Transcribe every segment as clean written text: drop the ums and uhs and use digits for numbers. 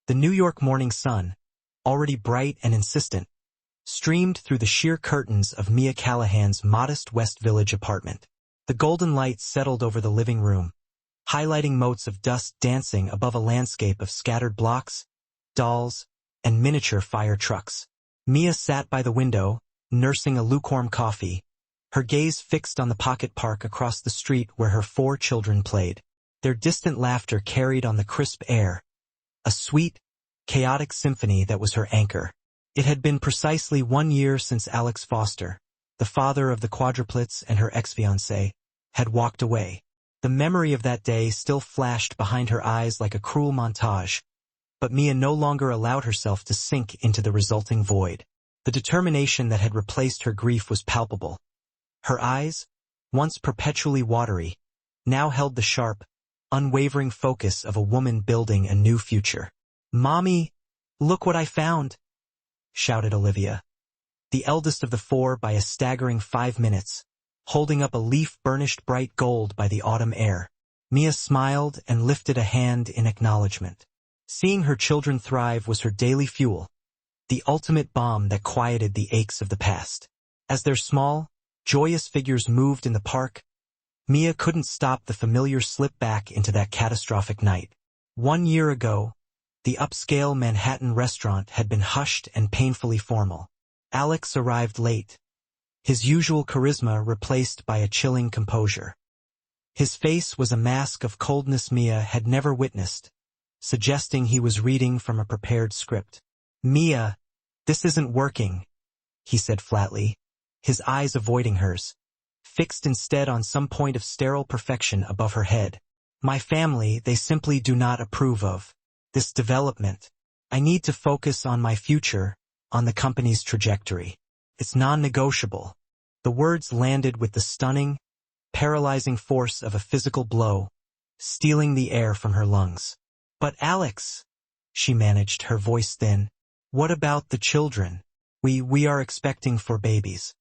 The New York morning sun, already bright and insistent, streamed through the sheer curtains of Mia Callahan's modest West Village apartment. The golden light settled over the living room, highlighting motes of dust dancing above a landscape of scattered blocks, dolls, and miniature fire trucks. Mia sat by the window, nursing a lukewarm coffee, her gaze fixed on the pocket park across the street where her 4 children played. Their distant laughter carried on the crisp air, a sweet, chaotic symphony that was her anchor. It had been precisely 1 year since Alex Foster, the father of the quadruplets and her ex-fiancée, had walked away. The memory of that day still flashed behind her eyes like a cruel montage, but Mia no longer allowed herself to sink into the resulting void. The determination that had replaced her grief was palpable. Her eyes, once perpetually watery, now held the sharp, unwavering focus of a woman building a new future. "Mommy, look what I found!" shouted Olivia, the eldest of the 4 by a staggering 5 minutes, holding up a leaf burnished bright gold by the autumn air. Mia smiled and lifted a hand in acknowledgement. Seeing her children thrive was her daily fuel, the ultimate balm that quieted the aches of the past. As their small, joyous figures moved in the park, Mia couldn't stop the familiar slip back into that catastrophic night. 1 year ago, the upscale Manhattan restaurant had been hushed and painfully formal. Alex arrived late, his usual charisma replaced by a chilling composure. His face was a mask of coldness Mia had never witnessed, suggesting he was reading from a prepared script. "Mia, this isn't working," he said flatly, his eyes avoiding hers, fixed instead on some point of sterile perfection above her head. "My family, they simply do not approve of this development. I need to focus on my future, on the company's trajectory. It's non-negotiable." The words landed with the stunning, paralyzing force of a physical blow, stealing the air from her lungs. "But Alex," she managed, her voice thin, "what about the children? We are expecting 4 babies."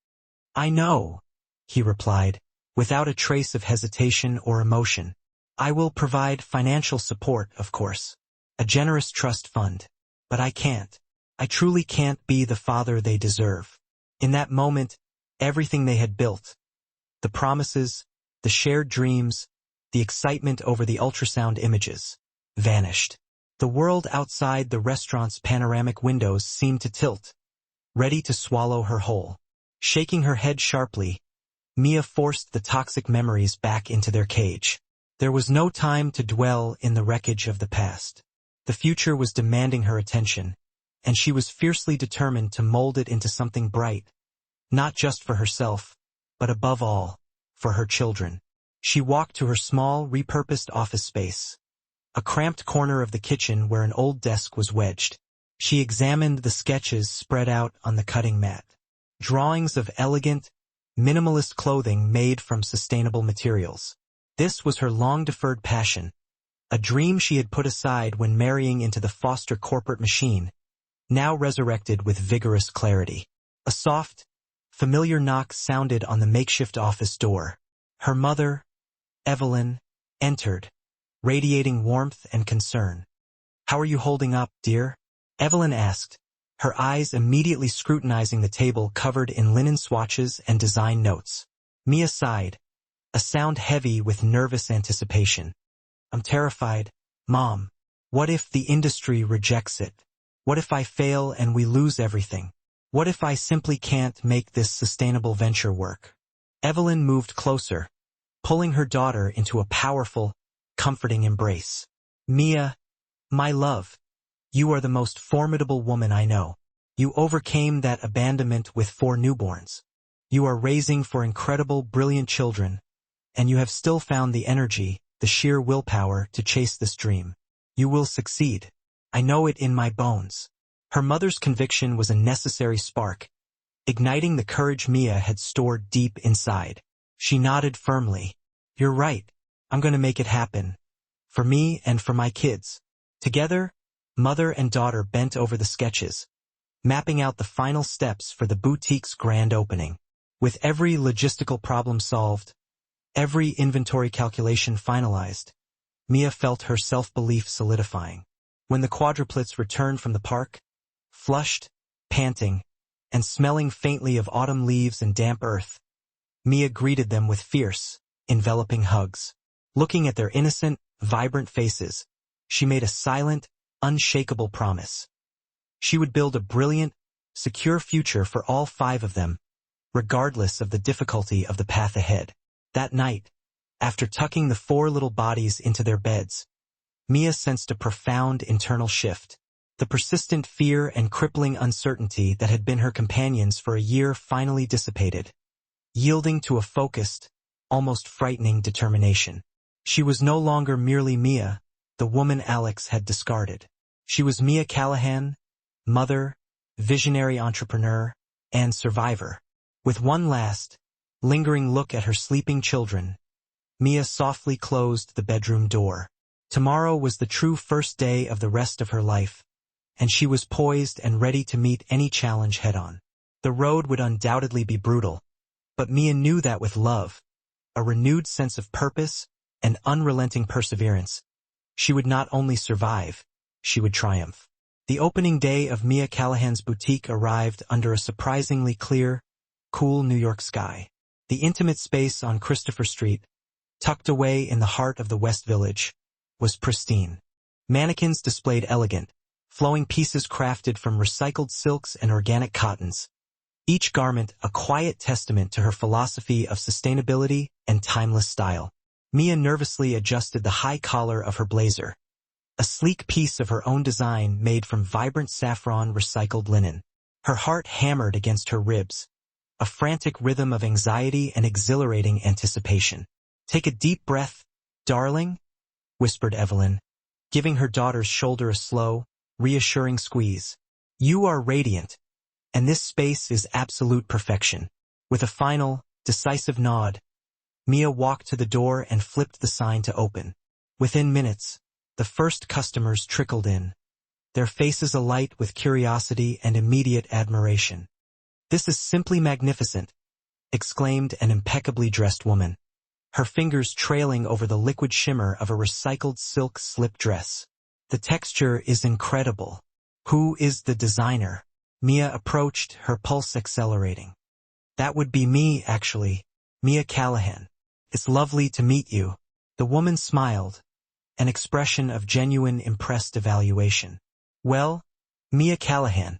"I know," he replied, without a trace of hesitation or emotion. "I will provide financial support, of course. A generous trust fund. But I can't. I truly can't be the father they deserve." In that moment, everything they had built, the promises, the shared dreams, the excitement over the ultrasound images, vanished. The world outside the restaurant's panoramic windows seemed to tilt, ready to swallow her whole. Shaking her head sharply, Mia forced the toxic memories back into their cage. There was no time to dwell in the wreckage of the past. The future was demanding her attention, and she was fiercely determined to mold it into something bright, not just for herself, but above all, for her children. She walked to her small, repurposed office space, a cramped corner of the kitchen where an old desk was wedged. She examined the sketches spread out on the cutting mat. Drawings of elegant, minimalist clothing made from sustainable materials. This was her long-deferred passion, a dream she had put aside when marrying into the Foster corporate machine, now resurrected with vigorous clarity. A soft, familiar knock sounded on the makeshift office door. Her mother, Evelyn, entered, radiating warmth and concern. "How are you holding up, dear?" Evelyn asked, her eyes immediately scrutinizing the table covered in linen swatches and design notes. Mia sighed, a sound heavy with nervous anticipation. "I'm terrified, Mom. What if the industry rejects it? What if I fail and we lose everything? What if I simply can't make this sustainable venture work?" Evelyn moved closer, pulling her daughter into a powerful, comforting embrace. "Mia, my love, you are the most formidable woman I know. You overcame that abandonment with 4 newborns. You are raising 4 incredible, brilliant children, and you have still found the energy, the sheer willpower to chase this dream. You will succeed. I know it in my bones." Her mother's conviction was a necessary spark, igniting the courage Mia had stored deep inside. She nodded firmly. "You're right. I'm going to make it happen. For me and for my kids." Together, mother and daughter bent over the sketches, mapping out the final steps for the boutique's grand opening. With every logistical problem solved, every inventory calculation finalized, Mia felt her self-belief solidifying. When the quadruplets returned from the park, flushed, panting, and smelling faintly of autumn leaves and damp earth, Mia greeted them with fierce, enveloping hugs. Looking at their innocent, vibrant faces, she made a silent, unshakable promise. She would build a brilliant, secure future for all 5 of them, regardless of the difficulty of the path ahead. That night, after tucking the 4 little bodies into their beds, Mia sensed a profound internal shift. The persistent fear and crippling uncertainty that had been her companions for a year finally dissipated, yielding to a focused, almost frightening determination. She was no longer merely Mia, the woman Alex had discarded. She was Mia Callahan, mother, visionary entrepreneur, and survivor. With one last, lingering look at her sleeping children, Mia softly closed the bedroom door. Tomorrow was the true first day of the rest of her life, and she was poised and ready to meet any challenge head-on. The road would undoubtedly be brutal, but Mia knew that with love, a renewed sense of purpose, and unrelenting perseverance, she would not only survive, she would triumph. The opening day of Mia Callahan's boutique arrived under a surprisingly clear, cool New York sky. The intimate space on Christopher Street, tucked away in the heart of the West Village, was pristine. Mannequins displayed elegant, flowing pieces crafted from recycled silks and organic cottons, each garment a quiet testament to her philosophy of sustainability and timeless style. Mia nervously adjusted the high collar of her blazer, a sleek piece of her own design made from vibrant saffron recycled linen. Her heart hammered against her ribs, a frantic rhythm of anxiety and exhilarating anticipation. "Take a deep breath, darling," whispered Evelyn, giving her daughter's shoulder a slow, reassuring squeeze. "You are radiant, and this space is absolute perfection." With a final, decisive nod, Mia walked to the door and flipped the sign to open. Within minutes, the first customers trickled in, their faces alight with curiosity and immediate admiration. "This is simply magnificent," exclaimed an impeccably dressed woman, her fingers trailing over the liquid shimmer of a recycled silk slip dress. "The texture is incredible. Who is the designer?" Mia approached, her pulse accelerating. "That would be me, actually, Mia Callahan. It's lovely to meet you." The woman smiled, an expression of genuine impressed evaluation. "Well, Mia Callahan,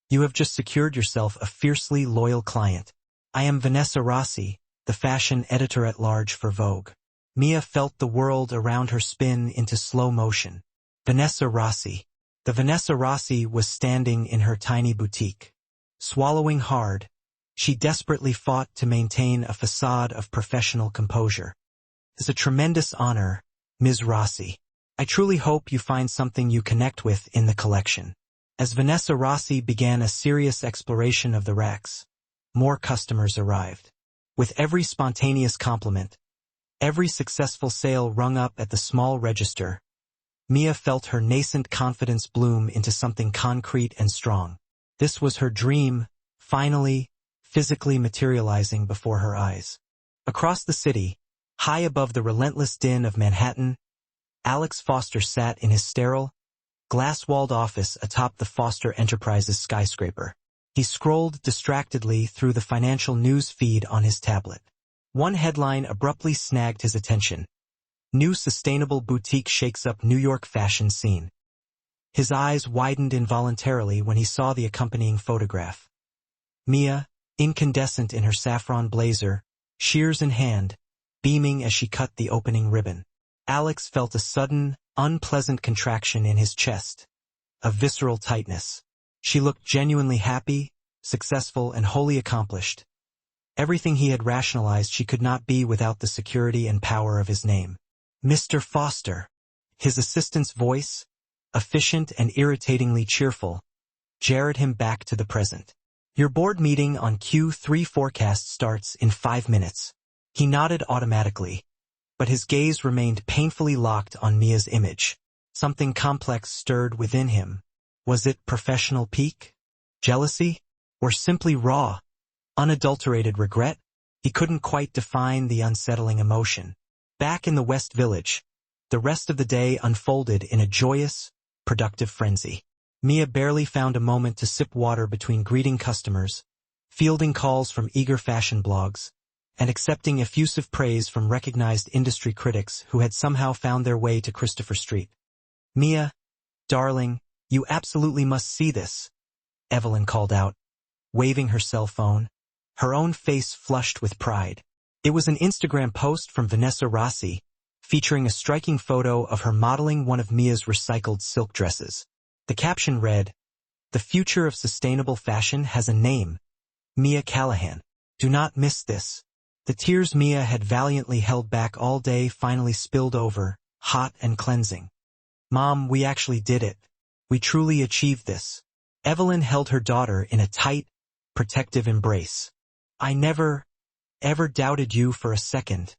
you have just secured yourself a fiercely loyal client. I am Vanessa Rossi, the fashion editor-at-large for Vogue." Mia felt the world around her spin into slow motion. Vanessa Rossi. The Vanessa Rossi was standing in her tiny boutique. Swallowing hard, she desperately fought to maintain a facade of professional composure. "It's a tremendous honor, Ms. Rossi. I truly hope you find something you connect with in the collection." As Vanessa Rossi began a serious exploration of the racks, more customers arrived. With every spontaneous compliment, every successful sale rung up at the small register, Mia felt her nascent confidence bloom into something concrete and strong. This was her dream, finally, physically materializing before her eyes. Across the city, high above the relentless din of Manhattan, Alex Foster sat in his sterile, glass-walled office atop the Foster Enterprises skyscraper. He scrolled distractedly through the financial news feed on his tablet. One headline abruptly snagged his attention: "New sustainable boutique shakes up New York fashion scene." His eyes widened involuntarily when he saw the accompanying photograph. Mia, incandescent in her saffron blazer, shears in hand, beaming as she cut the opening ribbon. Alex felt a sudden, unpleasant contraction in his chest, a visceral tightness. She looked genuinely happy, successful, and wholly accomplished. Everything he had rationalized she could not be without the security and power of his name. "Mr. Foster." His assistant's voice, efficient and irritatingly cheerful, jarred him back to the present. "Your board meeting on Q3 forecast starts in 5 minutes. He nodded automatically, but his gaze remained painfully locked on Mia's image. Something complex stirred within him. Was it professional pique? Jealousy? Or simply raw, unadulterated regret? He couldn't quite define the unsettling emotion. Back in the West Village, the rest of the day unfolded in a joyous, productive frenzy. Mia barely found a moment to sip water between greeting customers, fielding calls from eager fashion blogs, and accepting effusive praise from recognized industry critics who had somehow found their way to Christopher Street. "Mia, darling, you absolutely must see this," Evelyn called out, waving her cell phone, her own face flushed with pride. It was an Instagram post from Vanessa Rossi, featuring a striking photo of her modeling one of Mia's recycled silk dresses. The caption read, "The future of sustainable fashion has a name, Mia Callahan. Do not miss this." The tears Mia had valiantly held back all day finally spilled over, hot and cleansing. "Mom, we actually did it. We truly achieved this." Evelyn held her daughter in a tight, protective embrace. "I never, ever doubted you for a second,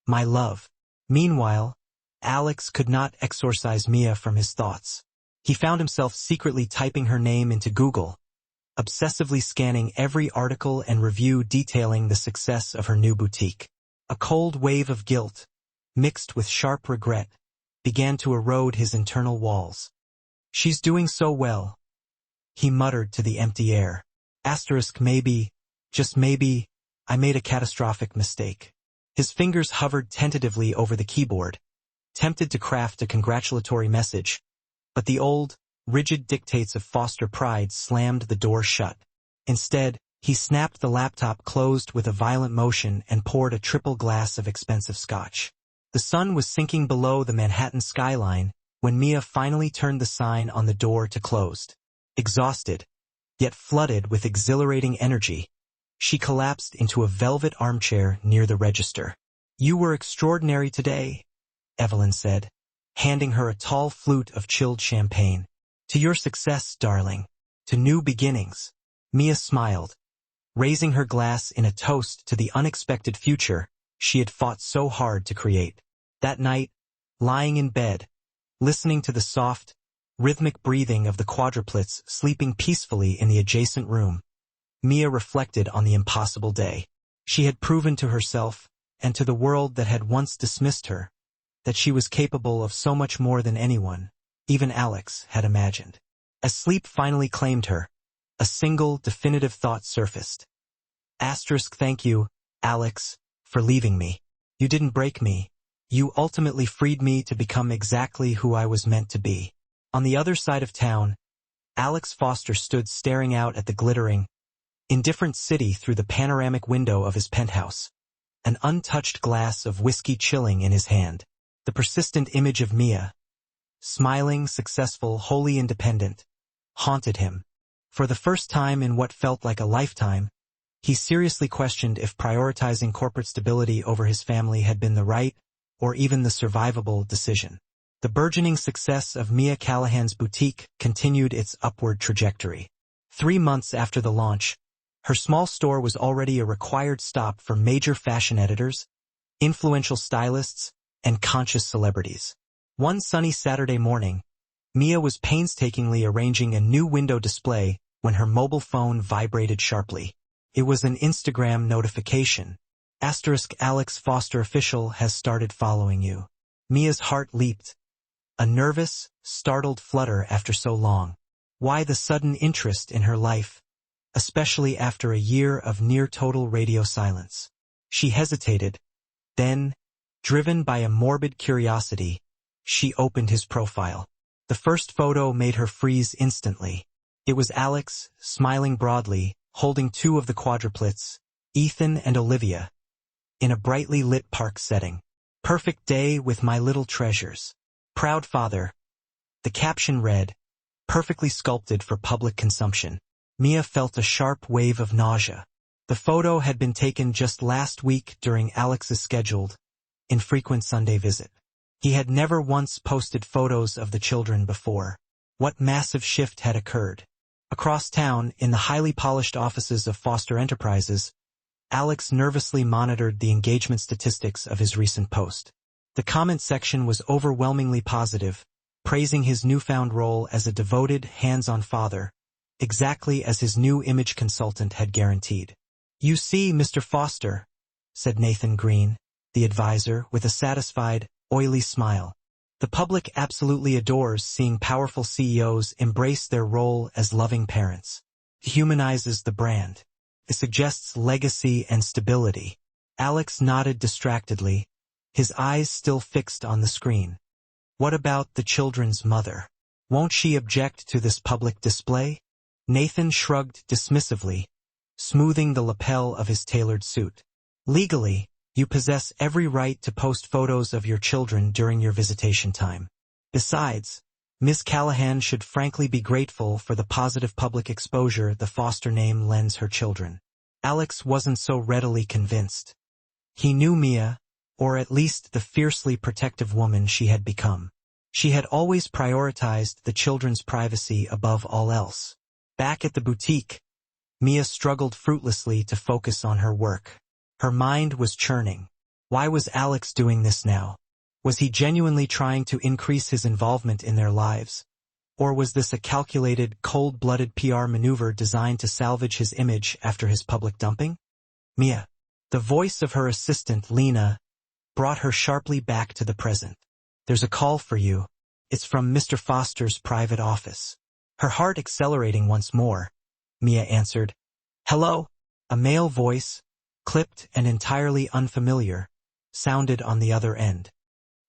my love." Meanwhile, Alex could not exorcise Mia from his thoughts. He found himself secretly typing her name into Google, obsessively scanning every article and review detailing the success of her new boutique. A cold wave of guilt, mixed with sharp regret, began to erode his internal walls. "She's doing so well," he muttered to the empty air. Maybe, just maybe, I made a catastrophic mistake. His fingers hovered tentatively over the keyboard, tempted to craft a congratulatory message, but the old, rigid dictates of Foster pride slammed the door shut. Instead, he snapped the laptop closed with a violent motion and poured a triple glass of expensive scotch. The sun was sinking below the Manhattan skyline when Mia finally turned the sign on the door to closed. Exhausted, yet flooded with exhilarating energy, she collapsed into a velvet armchair near the register. "You were extraordinary today," Evelyn said, handing her a tall flute of chilled champagne. "To your success, darling. To new beginnings." Mia smiled, raising her glass in a toast to the unexpected future she had fought so hard to create. That night, lying in bed, listening to the soft, rhythmic breathing of the quadruplets sleeping peacefully in the adjacent room, Mia reflected on the impossible day. She had proven to herself, and to the world that had once dismissed her, that she was capable of so much more than anyone, even Alex, had imagined. As sleep finally claimed her, a single, definitive thought surfaced. Thank you, Alex, for leaving me. You didn't break me. You ultimately freed me to become exactly who I was meant to be. On the other side of town, Alex Foster stood staring out at the glittering, indifferent city through the panoramic window of his penthouse, an untouched glass of whiskey chilling in his hand. The persistent image of Mia, smiling, successful, wholly independent, haunted him. For the first time in what felt like a lifetime, he seriously questioned if prioritizing corporate stability over his family had been the right, or even the survivable, decision. The burgeoning success of Mia Callahan's boutique continued its upward trajectory. 3 months after the launch, her small store was already a required stop for major fashion editors, influential stylists, and conscious celebrities. One sunny Saturday morning, Mia was painstakingly arranging a new window display when her mobile phone vibrated sharply. It was an Instagram notification. Alex Foster official has started following you. Mia's heart leaped, a nervous, startled flutter after so long. Why the sudden interest in her life, especially after a year of near-total radio silence? She hesitated, then, driven by a morbid curiosity, she opened his profile. The first photo made her freeze instantly. It was Alex, smiling broadly, holding 2 of the quadruplets, Ethan and Olivia, in a brightly lit park setting. "Perfect day with my little treasures. Proud father." The caption read, perfectly sculpted for public consumption. Mia felt a sharp wave of nausea. The photo had been taken just last week during Alex's scheduled, infrequent Sunday visit. He had never once posted photos of the children before. What massive shift had occurred? Across town, in the highly polished offices of Foster Enterprises, Alex nervously monitored the engagement statistics of his recent post. The comment section was overwhelmingly positive, praising his newfound role as a devoted, hands-on father, exactly as his new image consultant had guaranteed. "You see, Mr. Foster," said Nathan Green, the advisor, with a satisfied, oily smile. The public absolutely adores seeing powerful CEOs embrace their role as loving parents. It humanizes the brand. It suggests legacy and stability. Alex nodded distractedly, his eyes still fixed on the screen. What about the children's mother? Won't she object to this public display? Nathan shrugged dismissively, smoothing the lapel of his tailored suit. Legally, you possess every right to post photos of your children during your visitation time. Besides, Ms. Callahan should frankly be grateful for the positive public exposure the foster name lends her children. Alex wasn't so readily convinced. He knew Mia, or at least the fiercely protective woman she had become. She had always prioritized the children's privacy above all else. Back at the boutique, Mia struggled fruitlessly to focus on her work. Her mind was churning. Why was Alex doing this now? Was he genuinely trying to increase his involvement in their lives? Or was this a calculated, cold-blooded PR maneuver designed to salvage his image after his public dumping? Mia. The voice of her assistant, Lena, brought her sharply back to the present. There's a call for you. It's from Mr. Foster's private office. Her heart accelerating once more, Mia answered. Hello? A male voice, clipped and entirely unfamiliar, sounded on the other end.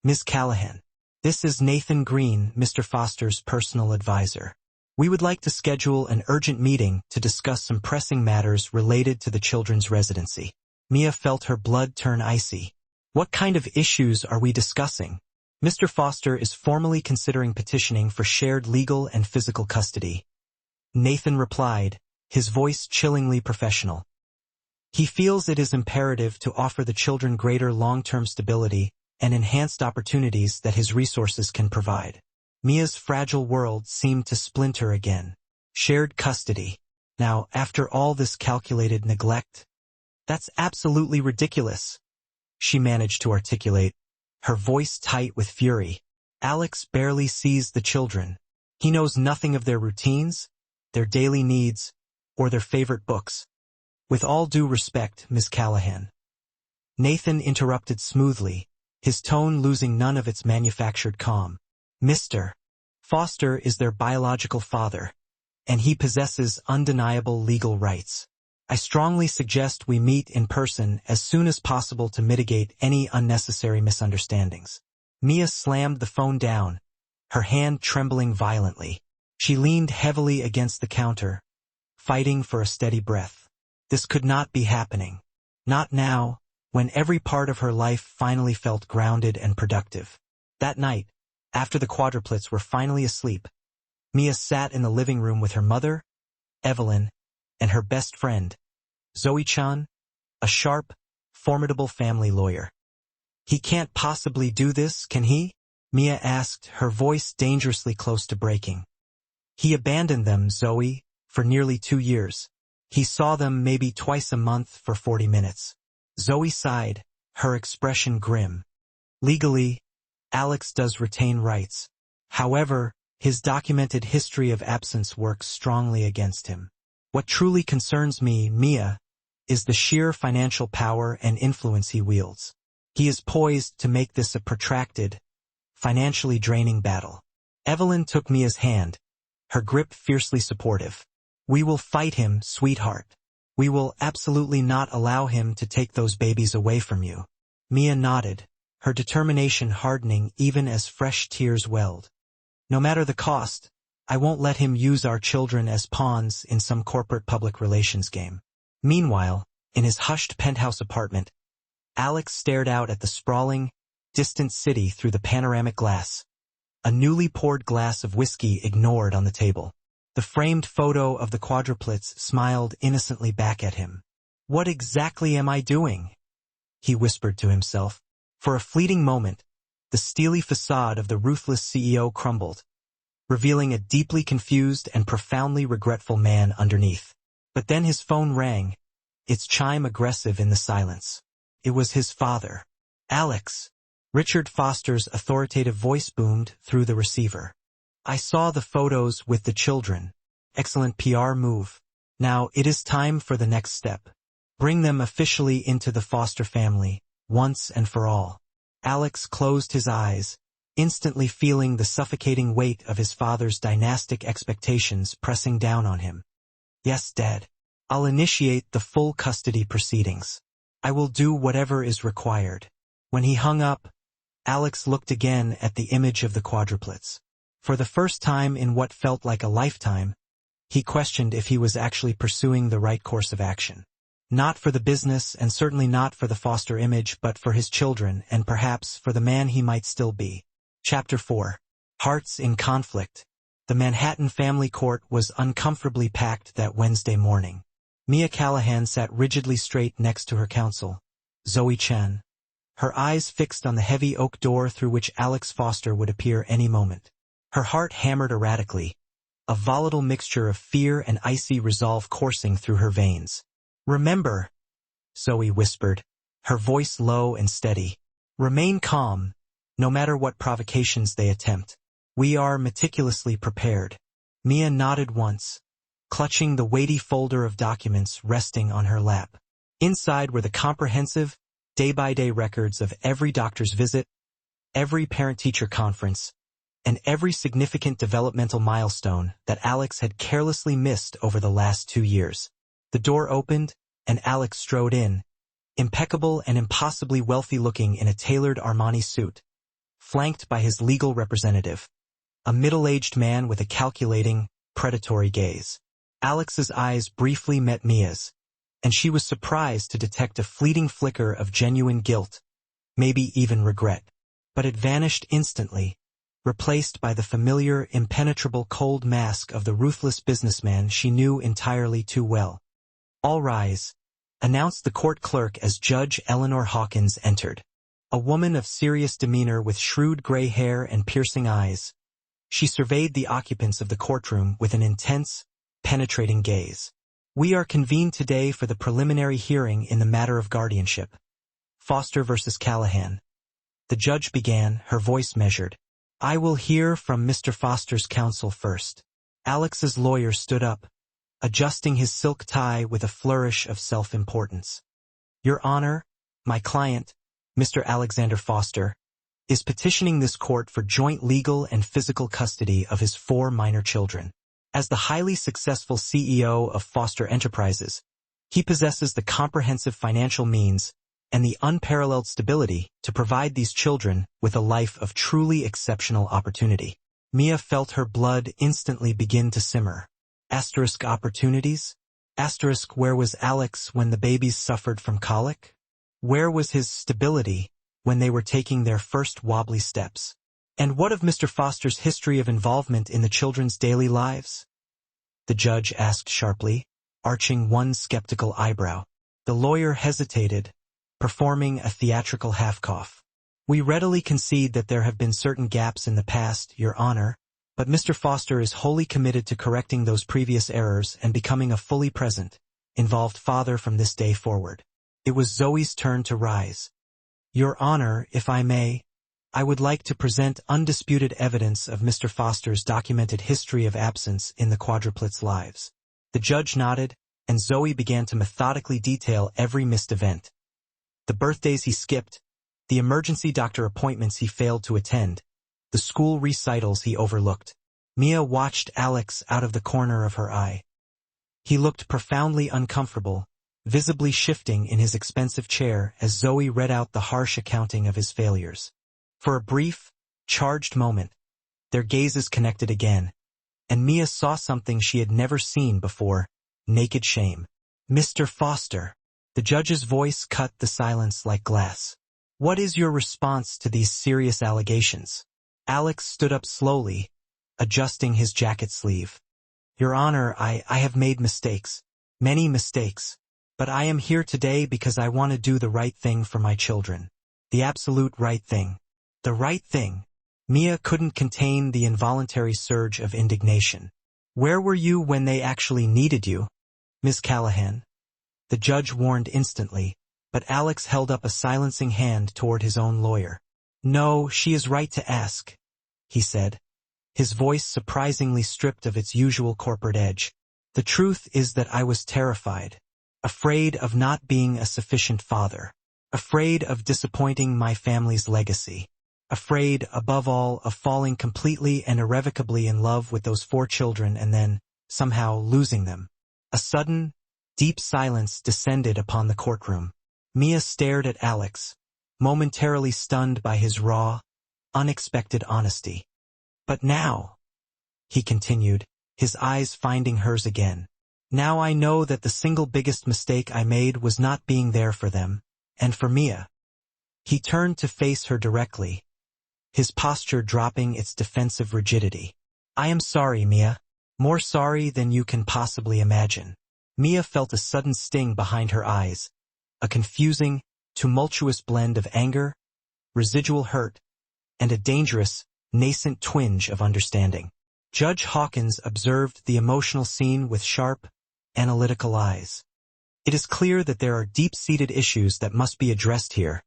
Ms. Callahan. This is Nathan Green, Mr. Foster's personal advisor. We would like to schedule an urgent meeting to discuss some pressing matters related to the children's residency. Mia felt her blood turn icy. What kind of issues are we discussing? Mr. Foster is formally considering petitioning for shared legal and physical custody. Nathan replied, his voice chillingly professional. He feels it is imperative to offer the children greater long-term stability and enhanced opportunities that his resources can provide. Mia's fragile world seemed to splinter again. Shared custody. Now, after all this calculated neglect? That's absolutely ridiculous, she managed to articulate, her voice tight with fury. Alex barely sees the children. He knows nothing of their routines, their daily needs, or their favorite books. With all due respect, Ms. Callahan. Nathan interrupted smoothly, his tone losing none of its manufactured calm. Mr. Foster is their biological father, and he possesses undeniable legal rights. I strongly suggest we meet in person as soon as possible to mitigate any unnecessary misunderstandings. Mia slammed the phone down, her hand trembling violently. She leaned heavily against the counter, fighting for a steady breath. This could not be happening. Not now, when every part of her life finally felt grounded and productive. That night, after the quadruplets were finally asleep, Mia sat in the living room with her mother, Evelyn, and her best friend, Zoe-chan, a sharp, formidable family lawyer. He can't possibly do this, can he? Mia asked, her voice dangerously close to breaking. He abandoned them, Zoe, for nearly 2 years. He saw them maybe twice a month for 40 minutes. Zoe sighed, her expression grim. Legally, Alex does retain rights. However, his documented history of absence works strongly against him. What truly concerns me, Mia, is the sheer financial power and influence he wields. He is poised to make this a protracted, financially draining battle. Evelyn took Mia's hand, her grip fiercely supportive. We will fight him, sweetheart. We will absolutely not allow him to take those babies away from you. Mia nodded, her determination hardening even as fresh tears welled. No matter the cost, I won't let him use our children as pawns in some corporate public relations game. Meanwhile, in his hushed penthouse apartment, Alex stared out at the sprawling, distant city through the panoramic glass. A newly poured glass of whiskey ignored on the table. The framed photo of the quadruplets smiled innocently back at him. What exactly am I doing? He whispered to himself. For a fleeting moment, the steely facade of the ruthless CEO crumbled, revealing a deeply confused and profoundly regretful man underneath. But then his phone rang, its chime aggressive in the silence. It was his father. Alex. Richard Foster's authoritative voice boomed through the receiver. I saw the photos with the children. Excellent PR move. Now it is time for the next step. Bring them officially into the Foster family, once and for all. Alex closed his eyes, instantly feeling the suffocating weight of his father's dynastic expectations pressing down on him. "Yes, Dad. I'll initiate the full custody proceedings. I will do whatever is required." When he hung up, Alex looked again at the image of the quadruplets. For the first time in what felt like a lifetime, he questioned if he was actually pursuing the right course of action. Not for the business and certainly not for the Foster image, but for his children and perhaps for the man he might still be. Chapter 4. Hearts in Conflict. The Manhattan family court was uncomfortably packed that Wednesday morning. Mia Callahan sat rigidly straight next to her counsel, Zoe Chen, her eyes fixed on the heavy oak door through which Alex Foster would appear any moment. Her heart hammered erratically, a volatile mixture of fear and icy resolve coursing through her veins. "Remember," Zoe whispered, her voice low and steady. "Remain calm, no matter what provocations they attempt. We are meticulously prepared." Mia nodded once, clutching the weighty folder of documents resting on her lap. Inside were the comprehensive, day-by-day records of every doctor's visit, every parent-teacher conference, and every significant developmental milestone that Alex had carelessly missed over the last 2 years. The door opened, and Alex strode in, impeccable and impossibly wealthy-looking in a tailored Armani suit, flanked by his legal representative, a middle-aged man with a calculating, predatory gaze. Alex's eyes briefly met Mia's, and she was surprised to detect a fleeting flicker of genuine guilt, maybe even regret. But it vanished instantly, replaced by the familiar, impenetrable cold mask of the ruthless businessman she knew entirely too well. "All rise," announced the court clerk as Judge Eleanor Hawkins entered. A woman of serious demeanor with shrewd gray hair and piercing eyes, she surveyed the occupants of the courtroom with an intense, penetrating gaze. "We are convened today for the preliminary hearing in the matter of guardianship. Foster versus Callahan." The judge began, her voice measured. "I will hear from Mr. Foster's counsel first." Alex's lawyer stood up, adjusting his silk tie with a flourish of self-importance. "Your Honor, my client, Mr. Alexander Foster, is petitioning this court for joint legal and physical custody of his 4 minor children. As the highly successful CEO of Foster Enterprises, he possesses the comprehensive financial means and the unparalleled stability to provide these children with a life of truly exceptional opportunity." Mia felt her blood instantly begin to simmer. Opportunities? Where was Alex when the babies suffered from colic? Where was his stability when they were taking their first wobbly steps? And what of Mr. Foster's history of involvement in the children's daily lives? The judge asked sharply, arching one skeptical eyebrow. The lawyer hesitated, performing a theatrical half-cough. "We readily concede that there have been certain gaps in the past, Your Honor, but Mr. Foster is wholly committed to correcting those previous errors and becoming a fully present, involved father from this day forward." It was Zoe's turn to rise. "Your Honor, if I may, I would like to present undisputed evidence of Mr. Foster's documented history of absence in the quadruplets' lives." The judge nodded, and Zoe began to methodically detail every missed event. The birthdays he skipped, the emergency doctor appointments he failed to attend, the school recitals he overlooked. Mia watched Alex out of the corner of her eye. He looked profoundly uncomfortable, visibly shifting in his expensive chair as Zoe read out the harsh accounting of his failures. For a brief, charged moment, their gazes connected again, and Mia saw something she had never seen before: naked shame. "Mr. Foster," the judge's voice cut the silence like glass. "What is your response to these serious allegations?" Alex stood up slowly, adjusting his jacket sleeve. "Your Honor, I have made mistakes, many mistakes, but I am here today because I want to do the right thing for my children. The absolute right thing." The right thing. Mia couldn't contain the involuntary surge of indignation. "Where were you when they actually needed you, Ms. Callahan?" The judge warned instantly, but Alex held up a silencing hand toward his own lawyer. "No, she is right to ask," he said, his voice surprisingly stripped of its usual corporate edge. "The truth is that I was terrified, afraid of not being a sufficient father, afraid of disappointing my family's legacy. afraid, above all, of falling completely and irrevocably in love with those 4 children and then, somehow, losing them. A sudden, deep silence descended upon the courtroom. Mia stared at Alex, momentarily stunned by his raw, unexpected honesty. "But now," he continued, his eyes finding hers again, "now I know that the single biggest mistake I made was not being there for them, and for Mia." He turned to face her directly, his posture dropping its defensive rigidity. "I am sorry, Mia. More sorry than you can possibly imagine." Mia felt a sudden sting behind her eyes, a confusing, tumultuous blend of anger, residual hurt, and a dangerous, nascent twinge of understanding. Judge Hawkins observed the emotional scene with sharp, analytical eyes. "It is clear that there are deep-seated issues that must be addressed here,"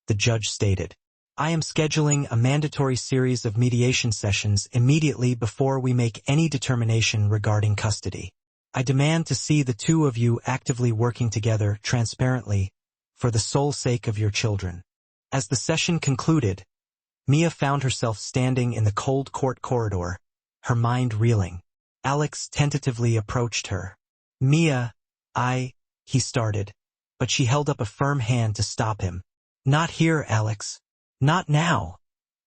the judge stated. "I am scheduling a mandatory series of mediation sessions immediately before we make any determination regarding custody. I demand to see the 2 of you actively working together transparently for the sole sake of your children." As the session concluded, Mia found herself standing in the cold court corridor, her mind reeling. Alex tentatively approached her. "Mia, he started, but she held up a firm hand to stop him. "Not here, Alex. Not now,"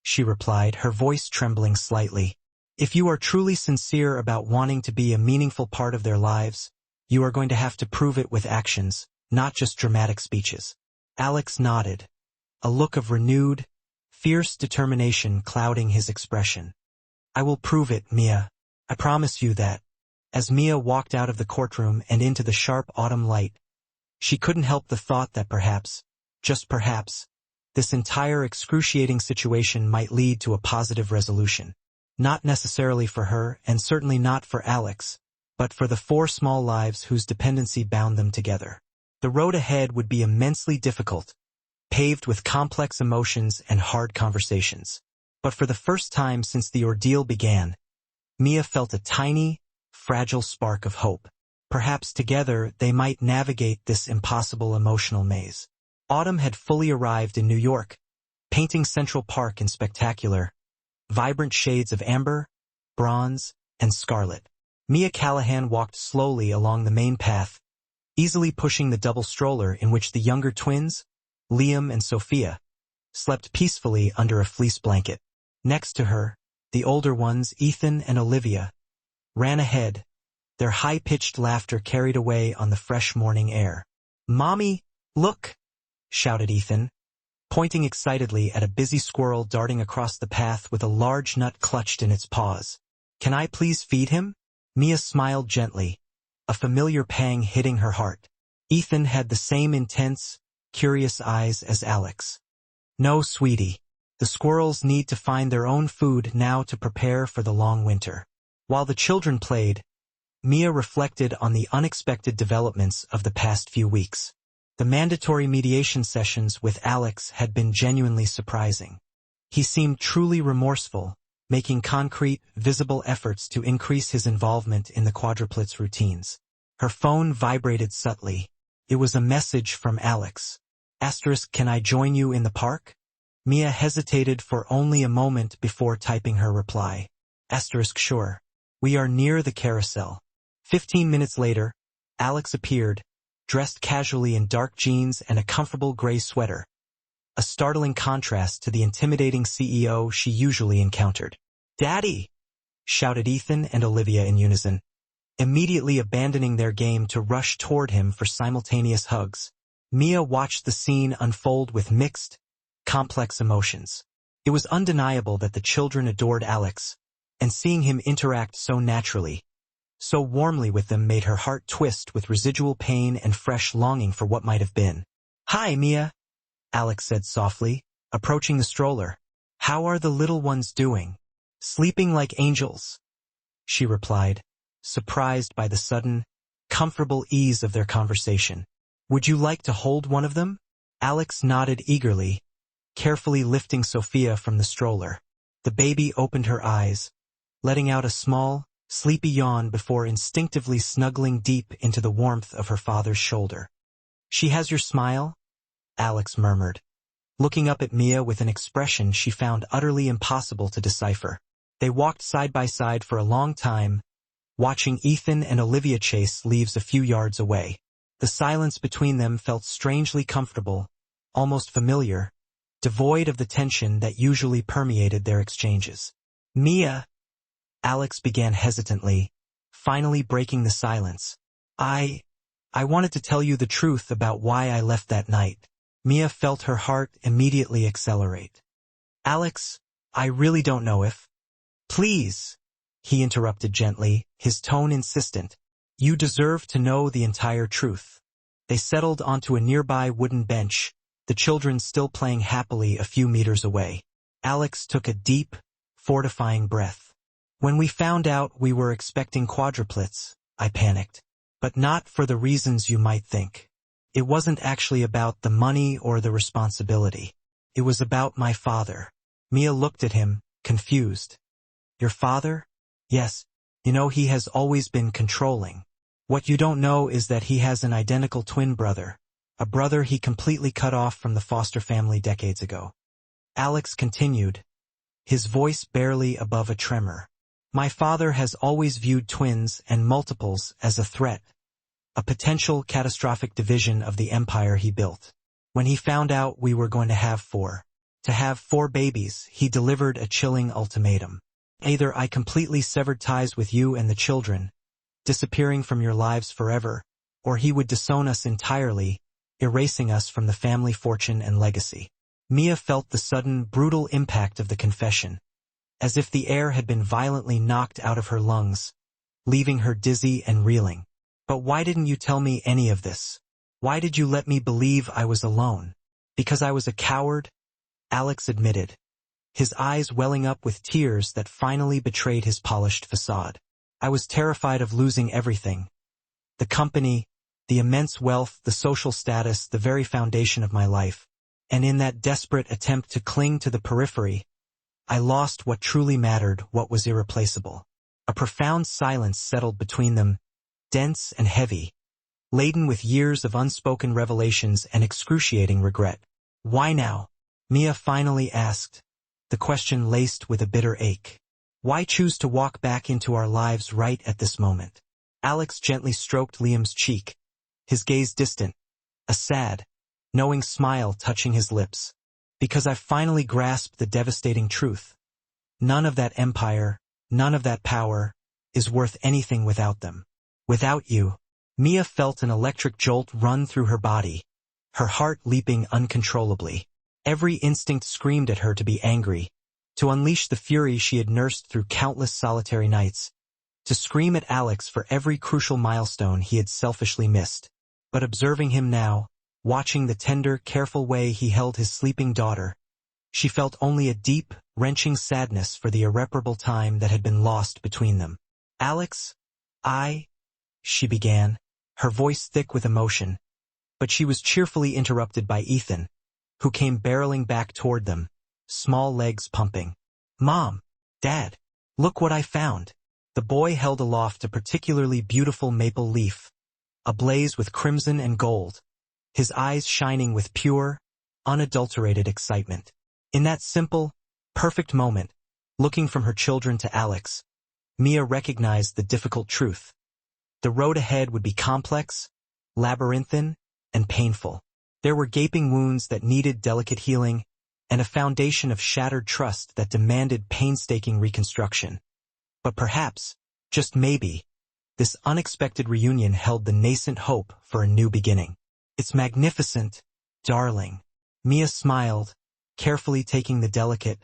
she replied, her voice trembling slightly. "If you are truly sincere about wanting to be a meaningful part of their lives, you are going to have to prove it with actions, not just dramatic speeches." Alex nodded, a look of renewed, fierce determination clouding his expression. "I will prove it, Mia. I promise you that." As Mia walked out of the courtroom and into the sharp autumn light, she couldn't help the thought that perhaps, just perhaps, this entire excruciating situation might lead to a positive resolution. Not necessarily for her, and certainly not for Alex, but for the 4 small lives whose dependency bound them together. The road ahead would be immensely difficult, paved with complex emotions and hard conversations. But for the first time since the ordeal began, Mia felt a tiny, fragile spark of hope. Perhaps together they might navigate this impossible emotional maze. Autumn had fully arrived in New York, painting Central Park in spectacular, vibrant shades of amber, bronze, and scarlet. Mia Callahan walked slowly along the main path, easily pushing the double stroller in which the younger twins, Liam and Sophia, slept peacefully under a fleece blanket. Next to her, the older ones, Ethan and Olivia, ran ahead, their high-pitched laughter carried away on the fresh morning air. "Mommy, look!" shouted Ethan, pointing excitedly at a busy squirrel darting across the path with a large nut clutched in its paws. "Can I please feed him?" Mia smiled gently, a familiar pang hitting her heart. Ethan had the same intense, curious eyes as Alex. "No, sweetie. The squirrels need to find their own food now to prepare for the long winter." While the children played, Mia reflected on the unexpected developments of the past few weeks. The mandatory mediation sessions with Alex had been genuinely surprising. He seemed truly remorseful, making concrete, visible efforts to increase his involvement in the quadruplets' routines. Her phone vibrated subtly. It was a message from Alex. "Can I join you in the park?" Mia hesitated for only a moment before typing her reply. "Sure. We are near the carousel." 15 minutes later, Alex appeared, dressed casually in dark jeans and a comfortable gray sweater, a startling contrast to the intimidating CEO she usually encountered. "Daddy!" shouted Ethan and Olivia in unison, immediately abandoning their game to rush toward him for simultaneous hugs. Mia watched the scene unfold with mixed, complex emotions. It was undeniable that the children adored Alex, and seeing him interact so naturally, so warmly with them made her heart twist with residual pain and fresh longing for what might have been. "Hi, Mia," Alex said softly, approaching the stroller. "How are the little ones doing?" "Sleeping like angels," she replied, surprised by the sudden, comfortable ease of their conversation. "Would you like to hold one of them?" Alex nodded eagerly, carefully lifting Sophia from the stroller. The baby opened her eyes, letting out a small, sleepy yawn before instinctively snuggling deep into the warmth of her father's shoulder. "She has your smile?" Alex murmured, looking up at Mia with an expression she found utterly impossible to decipher. They walked side by side for a long time, watching Ethan and Olivia chase leaves a few yards away. The silence between them felt strangely comfortable, almost familiar, devoid of the tension that usually permeated their exchanges. Mia, Alex began hesitantly, finally breaking the silence. I wanted to tell you the truth about why I left that night. Mia felt her heart immediately accelerate. Alex, I really don't know if... Please, he interrupted gently, his tone insistent. You deserve to know the entire truth. They settled onto a nearby wooden bench, the children still playing happily a few meters away. Alex took a deep, fortifying breath. When we found out we were expecting quadruplets, I panicked. But not for the reasons you might think. It wasn't actually about the money or the responsibility. It was about my father. Mia looked at him, confused. Your father? Yes. You know, he has always been controlling. What you don't know is that he has an identical twin brother, a brother he completely cut off from the foster family decades ago. Alex continued, his voice barely above a tremor. My father has always viewed twins and multiples as a threat, a potential catastrophic division of the empire he built. When he found out we were going to have four babies, he delivered a chilling ultimatum. Either I completely severed ties with you and the children, disappearing from your lives forever, or he would disown us entirely, erasing us from the family fortune and legacy. Mia felt the sudden, brutal impact of the confession, as if the air had been violently knocked out of her lungs, leaving her dizzy and reeling. But why didn't you tell me any of this? Why did you let me believe I was alone? Because I was a coward? Alex admitted, his eyes welling up with tears that finally betrayed his polished facade. I was terrified of losing everything. The company, the immense wealth, the social status, the very foundation of my life. And in that desperate attempt to cling to the periphery, I lost what truly mattered, what was irreplaceable. A profound silence settled between them, dense and heavy, laden with years of unspoken revelations and excruciating regret. Why now? Mia finally asked, the question laced with a bitter ache. Why choose to walk back into our lives right at this moment? Alex gently stroked Liam's cheek, his gaze distant, a sad, knowing smile touching his lips. Because I finally grasped the devastating truth. None of that empire, none of that power, is worth anything without them. Without you. Mia felt an electric jolt run through her body, her heart leaping uncontrollably. Every instinct screamed at her to be angry, to unleash the fury she had nursed through countless solitary nights, to scream at Alex for every crucial milestone he had selfishly missed. But observing him now, watching the tender, careful way he held his sleeping daughter, she felt only a deep, wrenching sadness for the irreparable time that had been lost between them. Alex, she began, her voice thick with emotion, but she was cheerfully interrupted by Ethan, who came barreling back toward them, small legs pumping. Mom, Dad, look what I found. The boy held aloft a particularly beautiful maple leaf, ablaze with crimson and gold, his eyes shining with pure, unadulterated excitement. In that simple, perfect moment, looking from her children to Alex, Mia recognized the difficult truth. The road ahead would be complex, labyrinthine, and painful. There were gaping wounds that needed delicate healing, and a foundation of shattered trust that demanded painstaking reconstruction. But perhaps, just maybe, this unexpected reunion held the nascent hope for a new beginning. It's magnificent, darling. Mia smiled, carefully taking the delicate,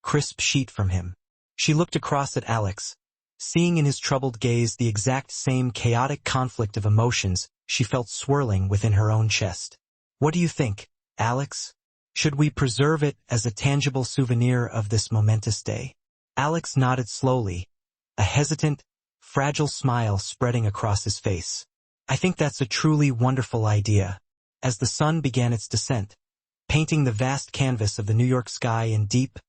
crisp sheet from him. She looked across at Alex, seeing in his troubled gaze the exact same chaotic conflict of emotions she felt swirling within her own chest. What do you think, Alex? Should we preserve it as a tangible souvenir of this momentous day? Alex nodded slowly, a hesitant, fragile smile spreading across his face. I think that's a truly wonderful idea. As the sun began its descent, painting the vast canvas of the New York sky in deep,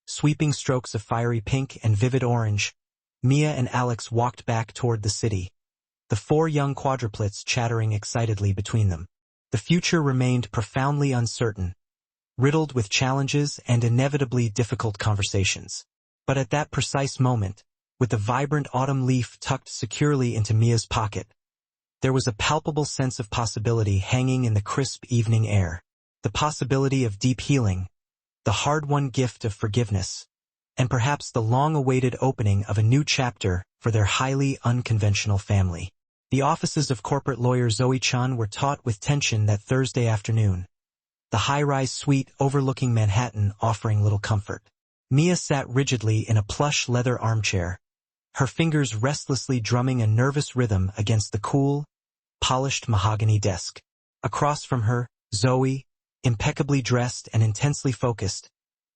sweeping strokes of fiery pink and vivid orange, Mia and Alex walked back toward the city, the four young quadruplets chattering excitedly between them. The future remained profoundly uncertain, riddled with challenges and inevitably difficult conversations. But at that precise moment, with the vibrant autumn leaf tucked securely into Mia's pocket, there was a palpable sense of possibility hanging in the crisp evening air. The possibility of deep healing, the hard-won gift of forgiveness, and perhaps the long-awaited opening of a new chapter for their highly unconventional family. The offices of corporate lawyer Zoe-chan were taut with tension that Thursday afternoon, the high-rise suite overlooking Manhattan offering little comfort. Mia sat rigidly in a plush leather armchair, her fingers restlessly drumming a nervous rhythm against the cool, polished mahogany desk. Across from her, Zoe, impeccably dressed and intensely focused,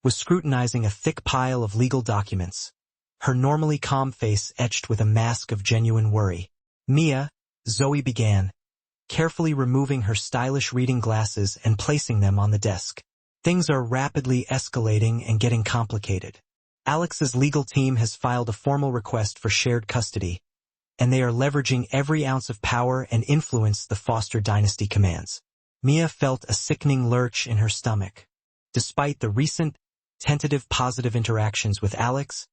was scrutinizing a thick pile of legal documents, her normally calm face etched with a mask of genuine worry. Mia, Zoe began, carefully removing her stylish reading glasses and placing them on the desk. Things are rapidly escalating and getting complicated. Alex's legal team has filed a formal request for shared custody, and they are leveraging every ounce of power and influence the Foster dynasty commands. Mia felt a sickening lurch in her stomach. Despite the recent, tentative positive interactions with Alex,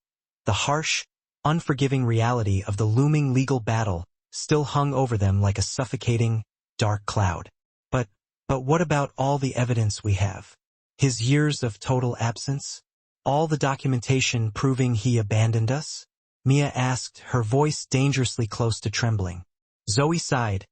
the harsh, unforgiving reality of the looming legal battle still hung over them like a suffocating, dark cloud. But what about all the evidence we have? His years of total absence? All the documentation proving he abandoned us? Mia asked, her voice dangerously close to trembling. Zoe sighed,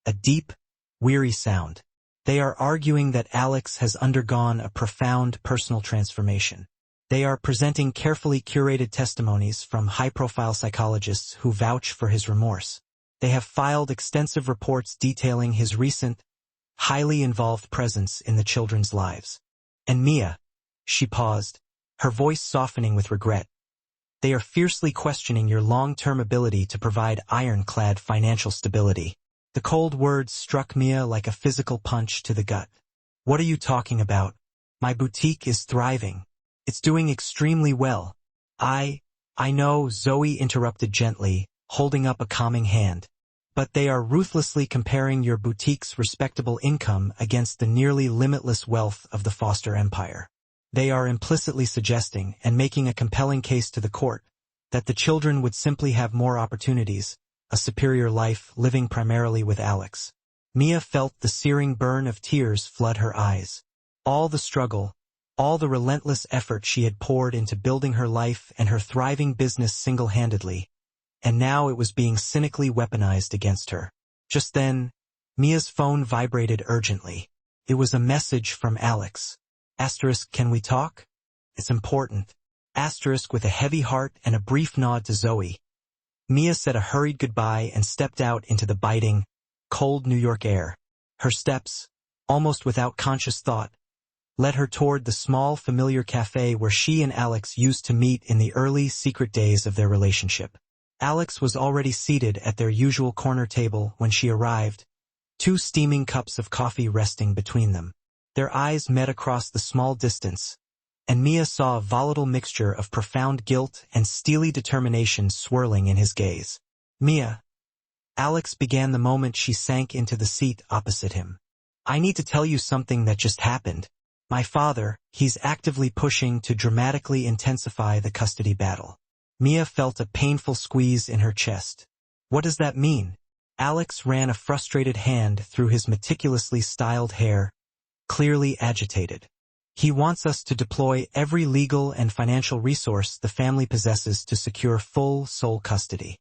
a deep, weary sound. They are arguing that Alex has undergone a profound personal transformation. They are presenting carefully curated testimonies from high-profile psychologists who vouch for his remorse. They have filed extensive reports detailing his recent, highly involved presence in the children's lives. And Mia, she paused, her voice softening with regret. They are fiercely questioning your long-term ability to provide ironclad financial stability. The cold words struck Mia like a physical punch to the gut. What are you talking about? My boutique is thriving. It's doing extremely well. I know, Zoe interrupted gently, holding up a calming hand. But they are ruthlessly comparing your boutique's respectable income against the nearly limitless wealth of the Foster empire. They are implicitly suggesting and making a compelling case to the court that the children would simply have more opportunities, a superior life living primarily with Alex. Mia felt the searing burn of tears flood her eyes. All the struggle, all the relentless effort she had poured into building her life and her thriving business single-handedly, and now it was being cynically weaponized against her. Just then, Mia's phone vibrated urgently. It was a message from Alex. *, can we talk? It's important. * with a heavy heart and a brief nod to Zoe. Mia said a hurried goodbye and stepped out into the biting, cold New York air. Her steps, almost without conscious thought, led her toward the small, familiar cafe where she and Alex used to meet in the early, secret days of their relationship. Alex was already seated at their usual corner table when she arrived, 2 steaming cups of coffee resting between them. Their eyes met across the small distance, and Mia saw a volatile mixture of profound guilt and steely determination swirling in his gaze. Mia, Alex began the moment she sank into the seat opposite him. I need to tell you something that just happened. My father, he's actively pushing to dramatically intensify the custody battle. Mia felt a painful squeeze in her chest. What does that mean? Alex ran a frustrated hand through his meticulously styled hair, clearly agitated. He wants us to deploy every legal and financial resource the family possesses to secure full sole custody.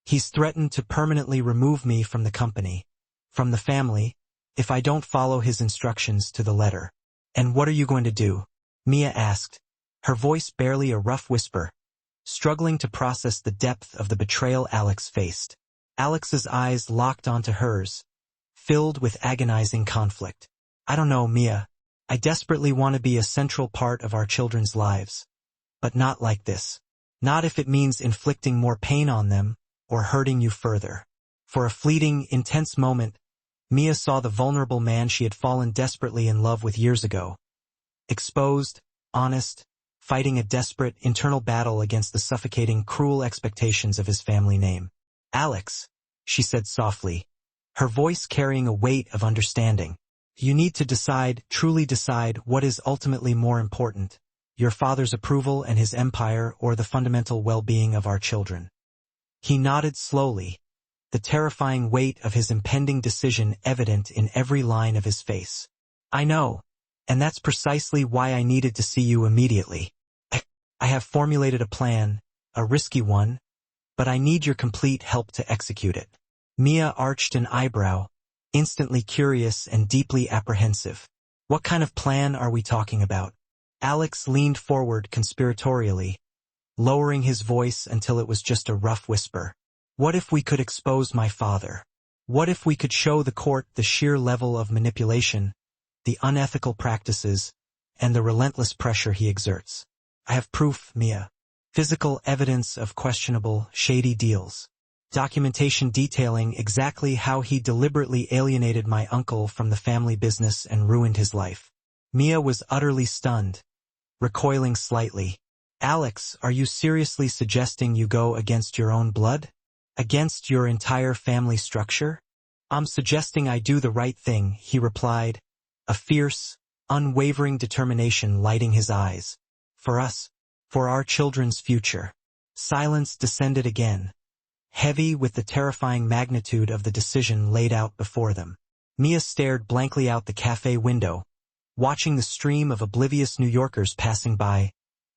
He's threatened to permanently remove me from the company, from the family, if I don't follow his instructions to the letter. And what are you going to do? Mia asked, her voice barely a rough whisper, struggling to process the depth of the betrayal Alex faced. Alex's eyes locked onto hers, filled with agonizing conflict. I don't know, Mia. I desperately want to be a central part of our children's lives. But not like this. Not if it means inflicting more pain on them, or hurting you further. For a fleeting, intense moment, Mia saw the vulnerable man she had fallen desperately in love with years ago. Exposed, honest, fighting a desperate, internal battle against the suffocating, cruel expectations of his family name. Alex, she said softly, her voice carrying a weight of understanding. You need to decide, truly decide, what is ultimately more important, your father's approval and his empire or the fundamental well-being of our children. He nodded slowly, the terrifying weight of his impending decision evident in every line of his face. I know, and that's precisely why I needed to see you immediately. I have formulated a plan, a risky one, but I need your complete help to execute it. Mia arched an eyebrow, instantly curious and deeply apprehensive. What kind of plan are we talking about? Alex leaned forward conspiratorially, lowering his voice until it was just a rough whisper. What if we could expose my father? What if we could show the court the sheer level of manipulation, the unethical practices, and the relentless pressure he exerts? I have proof, Mia. Physical evidence of questionable, shady deals. Documentation detailing exactly how he deliberately alienated my uncle from the family business and ruined his life. Mia was utterly stunned, recoiling slightly. Alex, are you seriously suggesting you go against your own blood? Against your entire family structure? I'm suggesting I do the right thing, he replied, a fierce, unwavering determination lighting his eyes. For us, for our children's future. Silence descended again, heavy with the terrifying magnitude of the decision laid out before them. Mia stared blankly out the cafe window, watching the stream of oblivious New Yorkers passing by,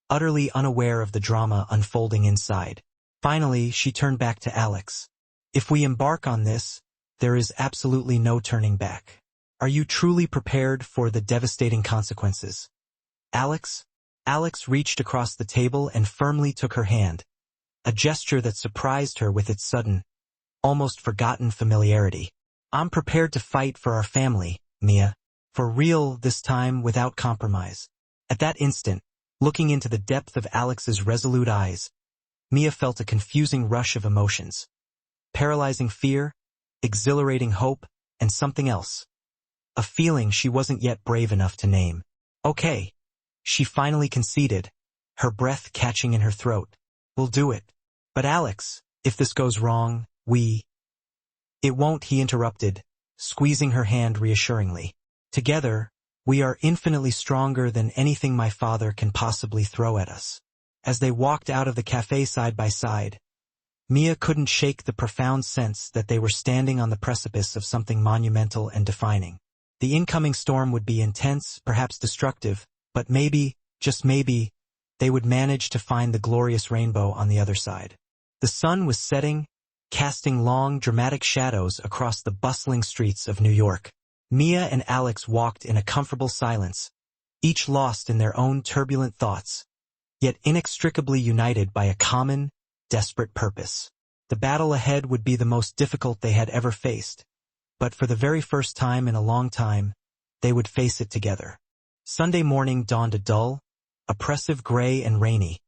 utterly unaware of the drama unfolding inside. Finally, she turned back to Alex. If we embark on this, there is absolutely no turning back. Are you truly prepared for the devastating consequences? Alex reached across the table and firmly took her hand, a gesture that surprised her with its sudden, almost forgotten familiarity. I'm prepared to fight for our family, Mia. For real this time without compromise. At that instant, looking into the depth of Alex's resolute eyes, Mia felt a confusing rush of emotions. Paralyzing fear, exhilarating hope, and something else. A feeling she wasn't yet brave enough to name. Okay. She finally conceded, her breath catching in her throat. We'll do it. But Alex, if this goes wrong, It won't, he interrupted, squeezing her hand reassuringly. Together, we are infinitely stronger than anything my father can possibly throw at us. As they walked out of the cafe side by side, Mia couldn't shake the profound sense that they were standing on the precipice of something monumental and defining. The incoming storm would be intense, perhaps destructive, but maybe, just maybe, they would manage to find the glorious rainbow on the other side. The sun was setting, casting long, dramatic shadows across the bustling streets of New York. Mia and Alex walked in a comfortable silence, each lost in their own turbulent thoughts, yet inextricably united by a common, desperate purpose. The battle ahead would be the most difficult they had ever faced, but for the very first time in a long time, they would face it together. Sunday morning dawned a dull, oppressive gray and rainy,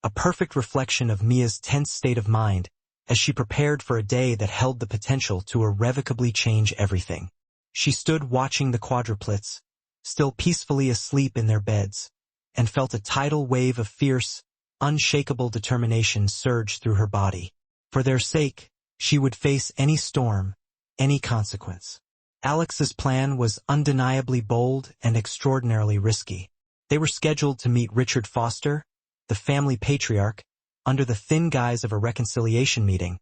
a perfect reflection of Mia's tense state of mind as she prepared for a day that held the potential to irrevocably change everything. She stood watching the quadruplets, still peacefully asleep in their beds, and felt a tidal wave of fierce, unshakable determination surge through her body. For their sake, she would face any storm, any consequence. Alex's plan was undeniably bold and extraordinarily risky. They were scheduled to meet Richard Foster, the family patriarch, under the thin guise of a reconciliation meeting,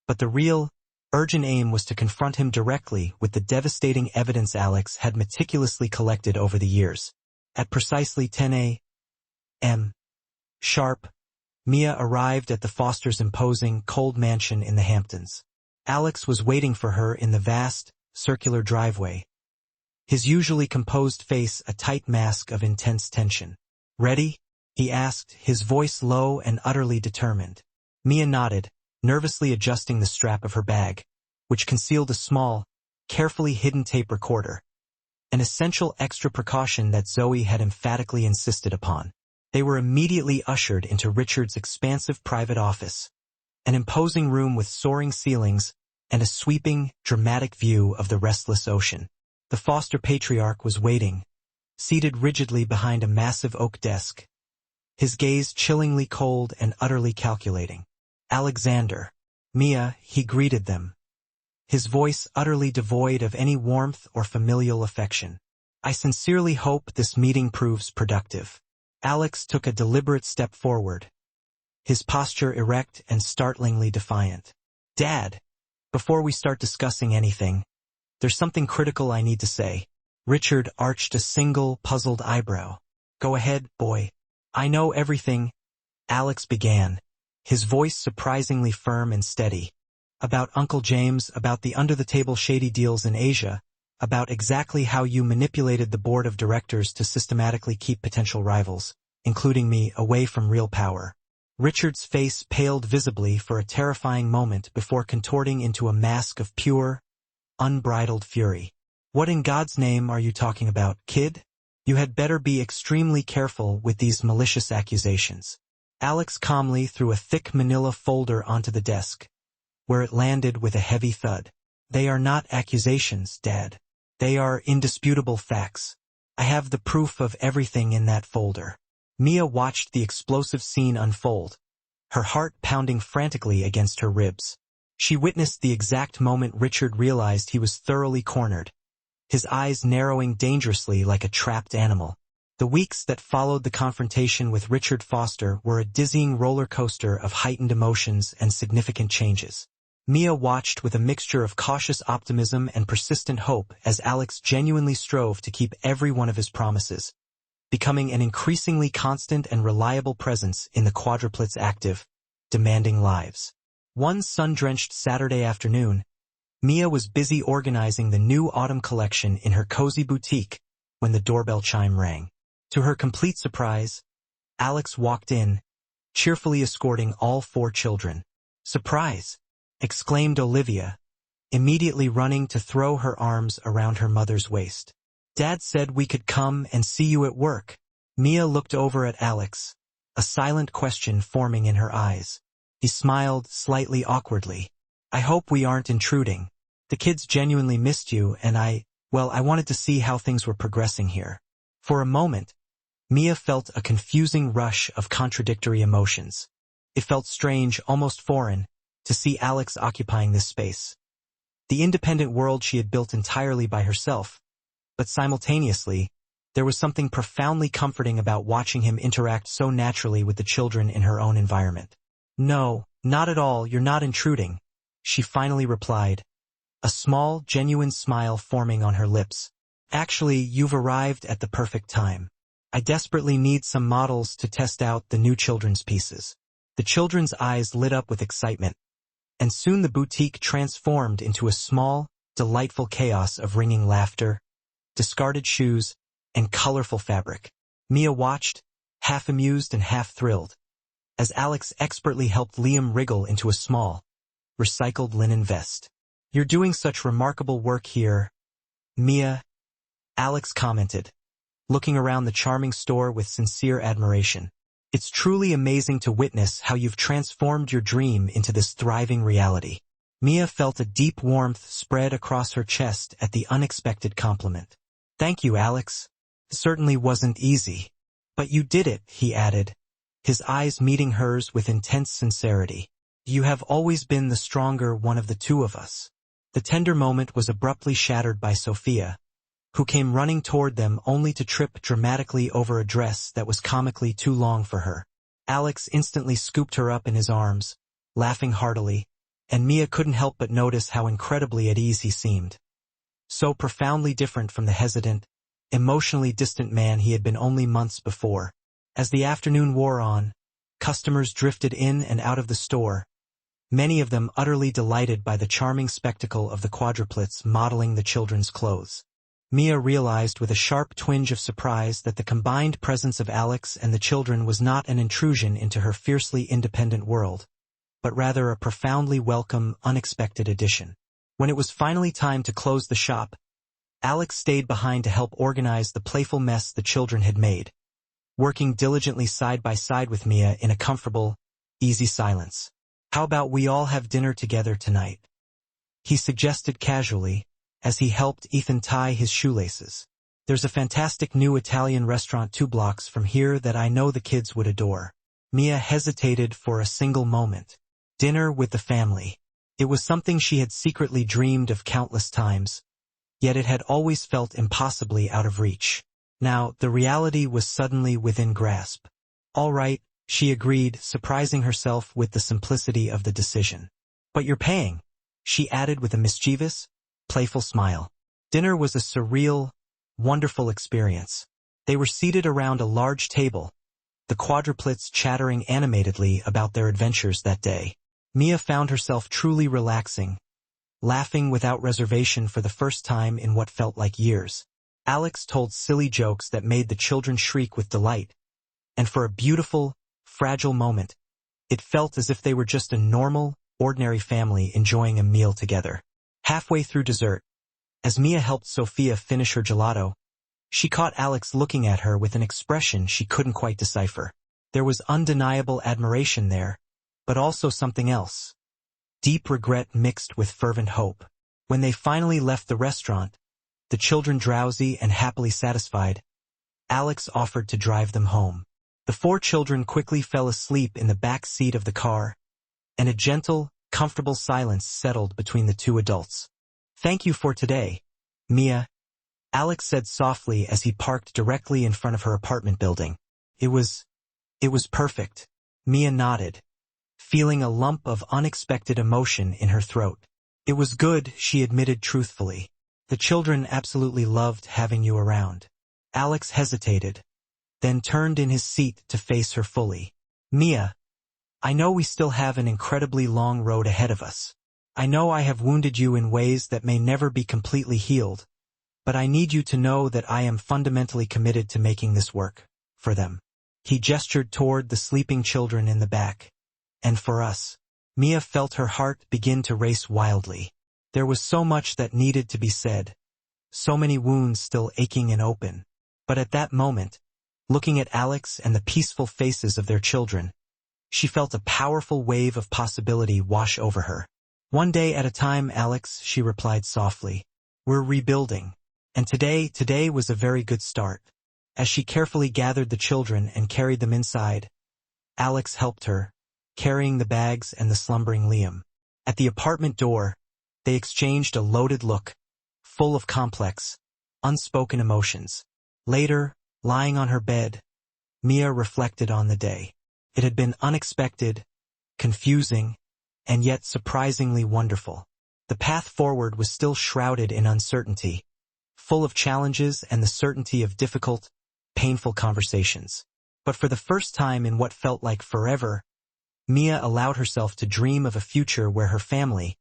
but the real, urgent aim was to confront him directly with the devastating evidence Alex had meticulously collected over the years. At precisely 10 a.m. sharp, Mia arrived at the Fosters' imposing, cold mansion in the Hamptons. Alex was waiting for her in the vast, circular driveway, his usually composed face a tight mask of intense tension. "Ready?" he asked, his voice low and utterly determined. Mia nodded, nervously adjusting the strap of her bag, which concealed a small, carefully hidden tape recorder, an essential extra precaution that Zoe had emphatically insisted upon. They were immediately ushered into Richard's expansive private office, an imposing room with soaring ceilings and a sweeping, dramatic view of the restless ocean. The Foster patriarch was waiting, seated rigidly behind a massive oak desk, his gaze chillingly cold and utterly calculating. "Alexander." "Mia," he greeted them, his voice utterly devoid of any warmth or familial affection. "I sincerely hope this meeting proves productive." Alex took a deliberate step forward, his posture erect and startlingly defiant. "Dad, before we start discussing anything, there's something critical I need to say." Richard arched a single, puzzled eyebrow. "Go ahead, boy. I know everything," Alex began, his voice surprisingly firm and steady. "About Uncle James, about the under-the-table shady deals in Asia, about exactly how you manipulated the board of directors to systematically keep potential rivals, including me, away from real power." Richard's face paled visibly for a terrifying moment before contorting into a mask of pure, unbridled fury. "What in God's name are you talking about, kid? You had better be extremely careful with these malicious accusations." Alex calmly threw a thick manila folder onto the desk, where it landed with a heavy thud. "They are not accusations, Dad. They are indisputable facts. I have the proof of everything in that folder." Mia watched the explosive scene unfold, her heart pounding frantically against her ribs. She witnessed the exact moment Richard realized he was thoroughly cornered, his eyes narrowing dangerously like a trapped animal. The weeks that followed the confrontation with Richard Foster were a dizzying roller coaster of heightened emotions and significant changes. Mia watched with a mixture of cautious optimism and persistent hope as Alex genuinely strove to keep every one of his promises, becoming an increasingly constant and reliable presence in the quadruplets' active, demanding lives. One sun-drenched Saturday afternoon, Mia was busy organizing the new autumn collection in her cozy boutique when the doorbell chime rang. To her complete surprise, Alex walked in, cheerfully escorting all 4 children. "Surprise!" exclaimed Olivia, immediately running to throw her arms around her mother's waist. "Dad said we could come and see you at work." Mia looked over at Alex, a silent question forming in her eyes. He smiled slightly awkwardly. "I hope we aren't intruding. The kids genuinely missed you and I wanted to see how things were progressing here." For a moment, Mia felt a confusing rush of contradictory emotions. It felt strange, almost foreign, to see Alex occupying this space, the independent world she had built entirely by herself, but simultaneously, there was something profoundly comforting about watching him interact so naturally with the children in her own environment. "No, not at all, you're not intruding," she finally replied, a small, genuine smile forming on her lips. "Actually, you've arrived at the perfect time. I desperately need some models to test out the new children's pieces." The children's eyes lit up with excitement, and soon the boutique transformed into a small, delightful chaos of ringing laughter, discarded shoes, and colorful fabric. Mia watched, half amused and half thrilled, as Alex expertly helped Liam wriggle into a small, recycled linen vest. "You're doing such remarkable work here, Mia," Alex commented, looking around the charming store with sincere admiration. "It's truly amazing to witness how you've transformed your dream into this thriving reality." Mia felt a deep warmth spread across her chest at the unexpected compliment. "Thank you, Alex. It certainly wasn't easy. But you did it," he added, his eyes meeting hers with intense sincerity. "You have always been the stronger one of the two of us." The tender moment was abruptly shattered by Sophia, who came running toward them only to trip dramatically over a dress that was comically too long for her. Alex instantly scooped her up in his arms, laughing heartily, and Mia couldn't help but notice how incredibly at ease he seemed. So profoundly different from the hesitant, emotionally distant man he had been only months before. As the afternoon wore on, customers drifted in and out of the store, many of them utterly delighted by the charming spectacle of the quadruplets modeling the children's clothes. Mia realized with a sharp twinge of surprise that the combined presence of Alex and the children was not an intrusion into her fiercely independent world, but rather a profoundly welcome, unexpected addition. When it was finally time to close the shop, Alex stayed behind to help organize the playful mess the children had made, working diligently side by side with Mia in a comfortable, easy silence. "How about we all have dinner together tonight?" he suggested casually, as he helped Ethan tie his shoelaces. "There's a fantastic new Italian restaurant 2 blocks from here that I know the kids would adore." Mia hesitated for a single moment. Dinner with the family. It was something she had secretly dreamed of countless times, yet it had always felt impossibly out of reach. Now, the reality was suddenly within grasp. All right, she agreed, surprising herself with the simplicity of the decision. But you're paying, she added with a mischievous, playful smile. Dinner was a surreal, wonderful experience. They were seated around a large table, the quadruplets chattering animatedly about their adventures that day. Mia found herself truly relaxing, laughing without reservation for the first time in what felt like years. Alex told silly jokes that made the children shriek with delight, and for a beautiful, fragile moment, it felt as if they were just a normal, ordinary family enjoying a meal together. Halfway through dessert, as Mia helped Sophia finish her gelato, she caught Alex looking at her with an expression she couldn't quite decipher. There was undeniable admiration there, but also something else. Deep regret mixed with fervent hope. When they finally left the restaurant, the children drowsy and happily satisfied, Alex offered to drive them home. The 4 children quickly fell asleep in the back seat of the car, and a gentle, comfortable silence settled between the 2 adults. "Thank you for today, Mia," Alex said softly as he parked directly in front of her apartment building. It was perfect. Mia nodded, feeling a lump of unexpected emotion in her throat. "It was good," she admitted truthfully. "The children absolutely loved having you around." Alex hesitated, then turned in his seat to face her fully. "Mia, I know we still have an incredibly long road ahead of us. I know I have wounded you in ways that may never be completely healed, but I need you to know that I am fundamentally committed to making this work, for them." He gestured toward the sleeping children in the back. "And for us." Mia felt her heart begin to race wildly. There was so much that needed to be said, so many wounds still aching and open. But at that moment, looking at Alex and the peaceful faces of their children, she felt a powerful wave of possibility wash over her. "One day at a time, Alex," she replied softly. "We're rebuilding. And today was a very good start." As she carefully gathered the children and carried them inside, Alex helped her, carrying the bags and the slumbering Liam. At the apartment door, they exchanged a loaded look, full of complex, unspoken emotions. Later, lying on her bed, Mia reflected on the day. It had been unexpected, confusing, and yet surprisingly wonderful. The path forward was still shrouded in uncertainty, full of challenges and the certainty of difficult, painful conversations. But for the first time in what felt like forever, Mia allowed herself to dream of a future where her family,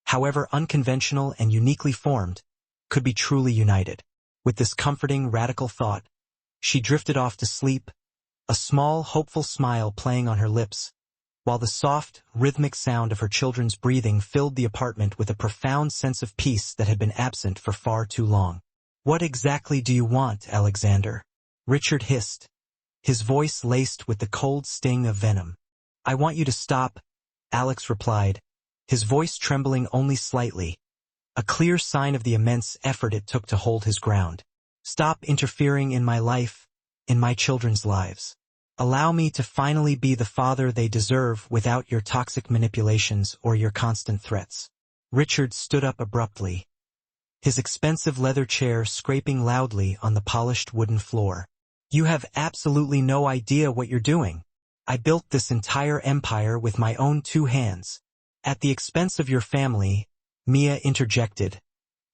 however unconventional and uniquely formed, could be truly united. With this comforting, radical thought, she drifted off to sleep, a small, hopeful smile playing on her lips, while the soft, rhythmic sound of her children's breathing filled the apartment with a profound sense of peace that had been absent for far too long. "What exactly do you want, Alexander?" Richard hissed, his voice laced with the cold sting of venom. "I want you to stop," Alex replied, his voice trembling only slightly, a clear sign of the immense effort it took to hold his ground. "Stop interfering in my life, in my children's lives. Allow me to finally be the father they deserve without your toxic manipulations or your constant threats." Richard stood up abruptly, his expensive leather chair scraping loudly on the polished wooden floor. "You have absolutely no idea what you're doing. I built this entire empire with my own 2 hands. At the expense of your family," Mia interjected,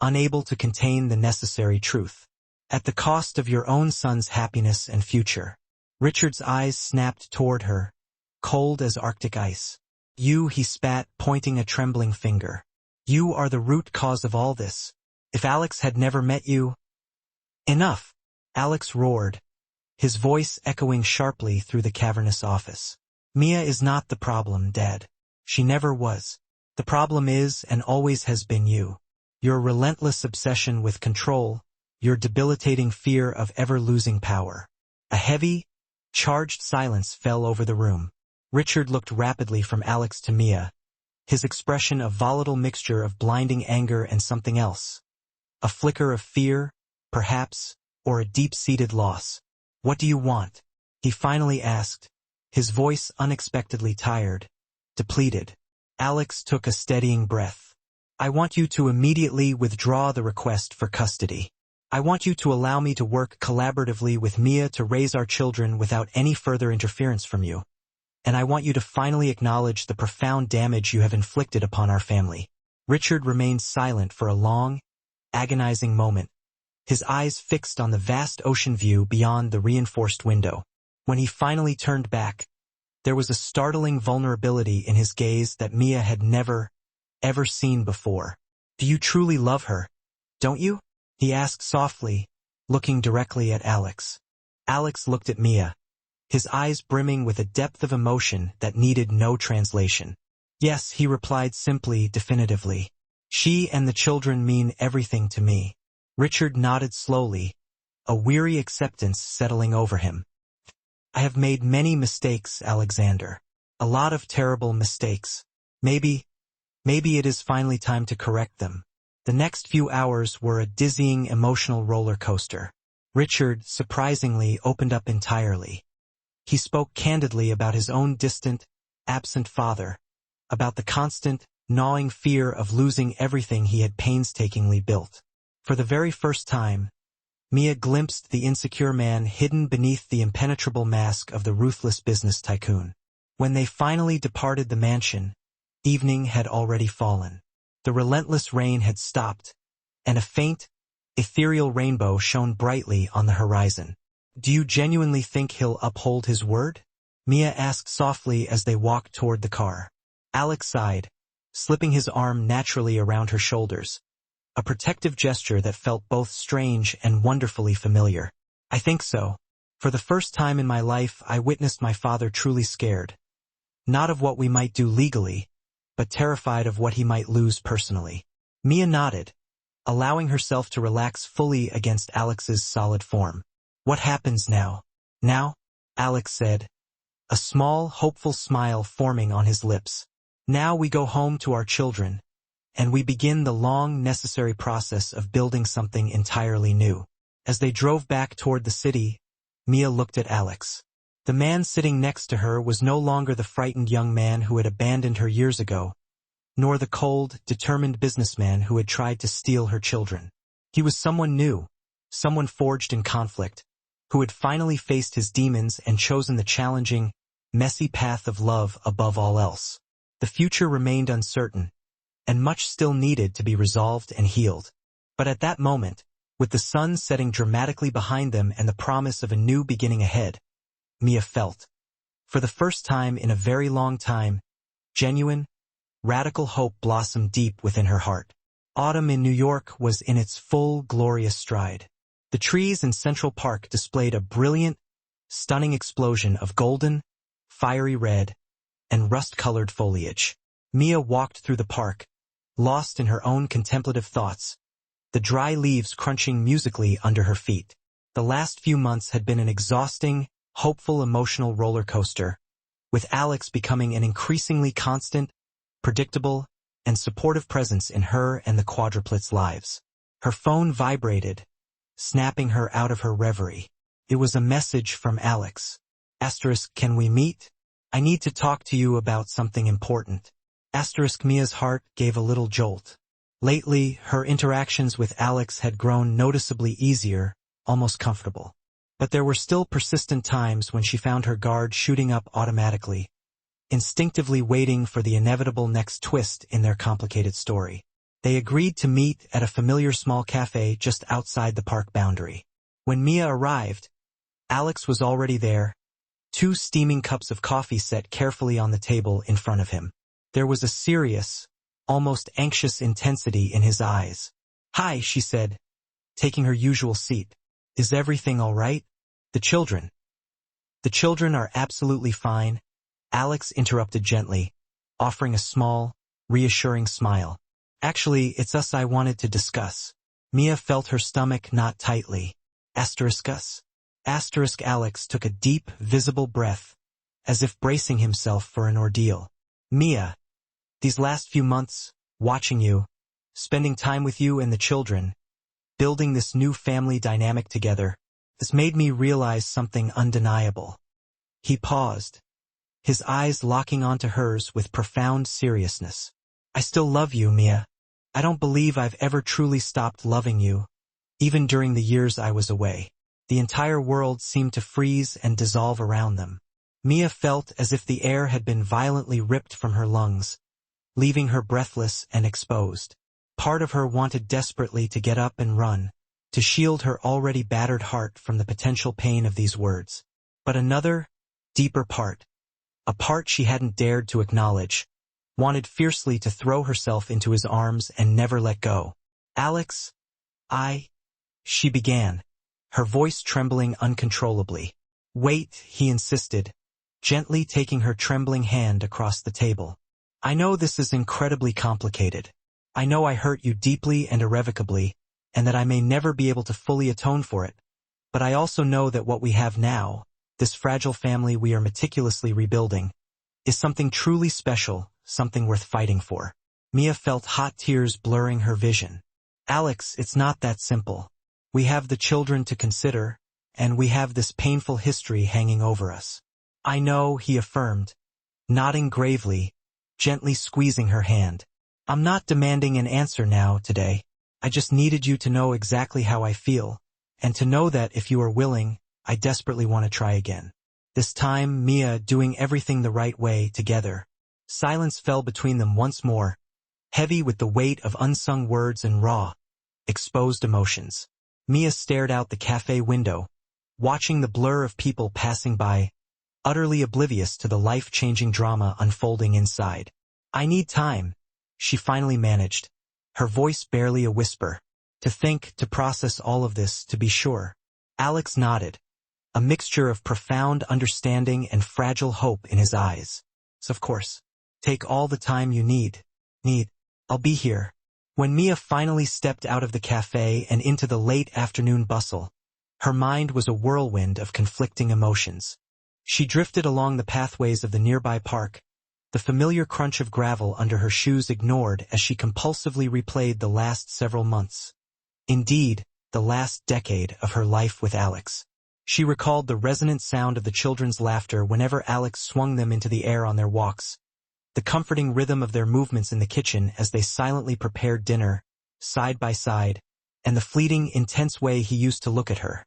unable to contain the necessary truth. "At the cost of your own son's happiness and future." Richard's eyes snapped toward her, cold as Arctic ice. "You," he spat, pointing a trembling finger. "You are the root cause of all this. If Alex had never met you—" "Enough!" Alex roared, his voice echoing sharply through the cavernous office. "Mia is not the problem, Dad. She never was. The problem is and always has been you. Your relentless obsession with control, your debilitating fear of ever losing power." A heavy, charged silence fell over the room. Richard looked rapidly from Alex to Mia, his expression a volatile mixture of blinding anger and something else. A flicker of fear, perhaps, or a deep-seated loss. "What do you want?" he finally asked, his voice unexpectedly tired, depleted. Alex took a steadying breath. I want you to immediately withdraw the request for custody. I want you to allow me to work collaboratively with Mia to raise our children without any further interference from you. And I want you to finally acknowledge the profound damage you have inflicted upon our family. Richard remained silent for a long, agonizing moment, his eyes fixed on the vast ocean view beyond the reinforced window. When he finally turned back, there was a startling vulnerability in his gaze that Mia had never, ever seen before. Do you truly love her, don't you? He asked softly, looking directly at Alex. Alex looked at Mia, his eyes brimming with a depth of emotion that needed no translation. Yes, he replied simply, definitively. She and the children mean everything to me. Richard nodded slowly, a weary acceptance settling over him. I have made many mistakes, Alexander. A lot of terrible mistakes. Maybe it is finally time to correct them. The next few hours were a dizzying emotional roller coaster. Richard, surprisingly, opened up entirely. He spoke candidly about his own distant, absent father, about the constant, gnawing fear of losing everything he had painstakingly built. For the very first time, Mia glimpsed the insecure man hidden beneath the impenetrable mask of the ruthless business tycoon. When they finally departed the mansion, evening had already fallen. The relentless rain had stopped, and a faint, ethereal rainbow shone brightly on the horizon. Do you genuinely think he'll uphold his word? Mia asked softly as they walked toward the car. Alex sighed, slipping his arm naturally around her shoulders, a protective gesture that felt both strange and wonderfully familiar. I think so. For the first time in my life, I witnessed my father truly scared. Not of what we might do legally, but terrified of what he might lose personally. Mia nodded, allowing herself to relax fully against Alex's solid form. What happens now? Now? Alex said, a small, hopeful smile forming on his lips. Now we go home to our children, and we begin the long, necessary process of building something entirely new. As they drove back toward the city, Mia looked at Alex. The man sitting next to her was no longer the frightened young man who had abandoned her years ago, nor the cold, determined businessman who had tried to steal her children. He was someone new, someone forged in conflict, who had finally faced his demons and chosen the challenging, messy path of love above all else. The future remained uncertain, and much still needed to be resolved and healed. But at that moment, with the sun setting dramatically behind them and the promise of a new beginning ahead, Mia felt, for the first time in a very long time, genuine, radical hope blossomed deep within her heart. Autumn in New York was in its full, glorious stride. The trees in Central Park displayed a brilliant, stunning explosion of golden, fiery red, and rust-colored foliage. Mia walked through the park, lost in her own contemplative thoughts, the dry leaves crunching musically under her feet. The last few months had been an exhausting, hopeful emotional roller coaster, with Alex becoming an increasingly constant, predictable, and supportive presence in her and the quadruplets' lives. Her phone vibrated, snapping her out of her reverie. It was a message from Alex. *, can we meet? I need to talk to you about something important. *, Mia's heart gave a little jolt. Lately, her interactions with Alex had grown noticeably easier, almost comfortable. But there were still persistent times when she found her guard shooting up automatically, instinctively waiting for the inevitable next twist in their complicated story. They agreed to meet at a familiar small cafe just outside the park boundary. When Mia arrived, Alex was already there, 2 steaming cups of coffee set carefully on the table in front of him. There was a serious, almost anxious intensity in his eyes. "Hi," she said, taking her usual seat. "Is everything all right? The children?" "The children are absolutely fine," Alex interrupted gently, offering a small, reassuring smile. "Actually, it's us I wanted to discuss." Mia felt her stomach knot tightly. Us? Alex took a deep, visible breath, as if bracing himself for an ordeal. "Mia, these last few months, watching you, spending time with you and the children, building this new family dynamic together, has made me realize something undeniable." He paused, his eyes locking onto hers with profound seriousness. I still love you, Mia. I don't believe I've ever truly stopped loving you, even during the years I was away. The entire world seemed to freeze and dissolve around them. Mia felt as if the air had been violently ripped from her lungs, leaving her breathless and exposed. Part of her wanted desperately to get up and run, to shield her already battered heart from the potential pain of these words. But another, deeper part, a part she hadn't dared to acknowledge, wanted fiercely to throw herself into his arms and never let go. Alex, she began, her voice trembling uncontrollably. Wait, he insisted, gently taking her trembling hand across the table. I know this is incredibly complicated. I know I hurt you deeply and irrevocably, and that I may never be able to fully atone for it. But I also know that what we have now, this fragile family we are meticulously rebuilding, is something truly special, something worth fighting for. Mia felt hot tears blurring her vision. Alex, it's not that simple. We have the children to consider, and we have this painful history hanging over us. I know, he affirmed, nodding gravely, gently squeezing her hand. I'm not demanding an answer now, today. I just needed you to know exactly how I feel, and to know that if you are willing, I desperately want to try again. This time, Mia doing everything the right way together. Silence fell between them once more, heavy with the weight of unsung words and raw, exposed emotions. Mia stared out the cafe window, watching the blur of people passing by, utterly oblivious to the life-changing drama unfolding inside. I need time, she finally managed, her voice barely a whisper. To think, to process all of this, to be sure. Alex nodded, a mixture of profound understanding and fragile hope in his eyes. So of course, take all the time you need. I'll be here. When Mia finally stepped out of the cafe and into the late afternoon bustle, her mind was a whirlwind of conflicting emotions. She drifted along the pathways of the nearby park, the familiar crunch of gravel under her shoes ignored as she compulsively replayed the last several months. Indeed, the last decade of her life with Alex. She recalled the resonant sound of the children's laughter whenever Alex swung them into the air on their walks, the comforting rhythm of their movements in the kitchen as they silently prepared dinner, side by side, and the fleeting, intense way he used to look at her.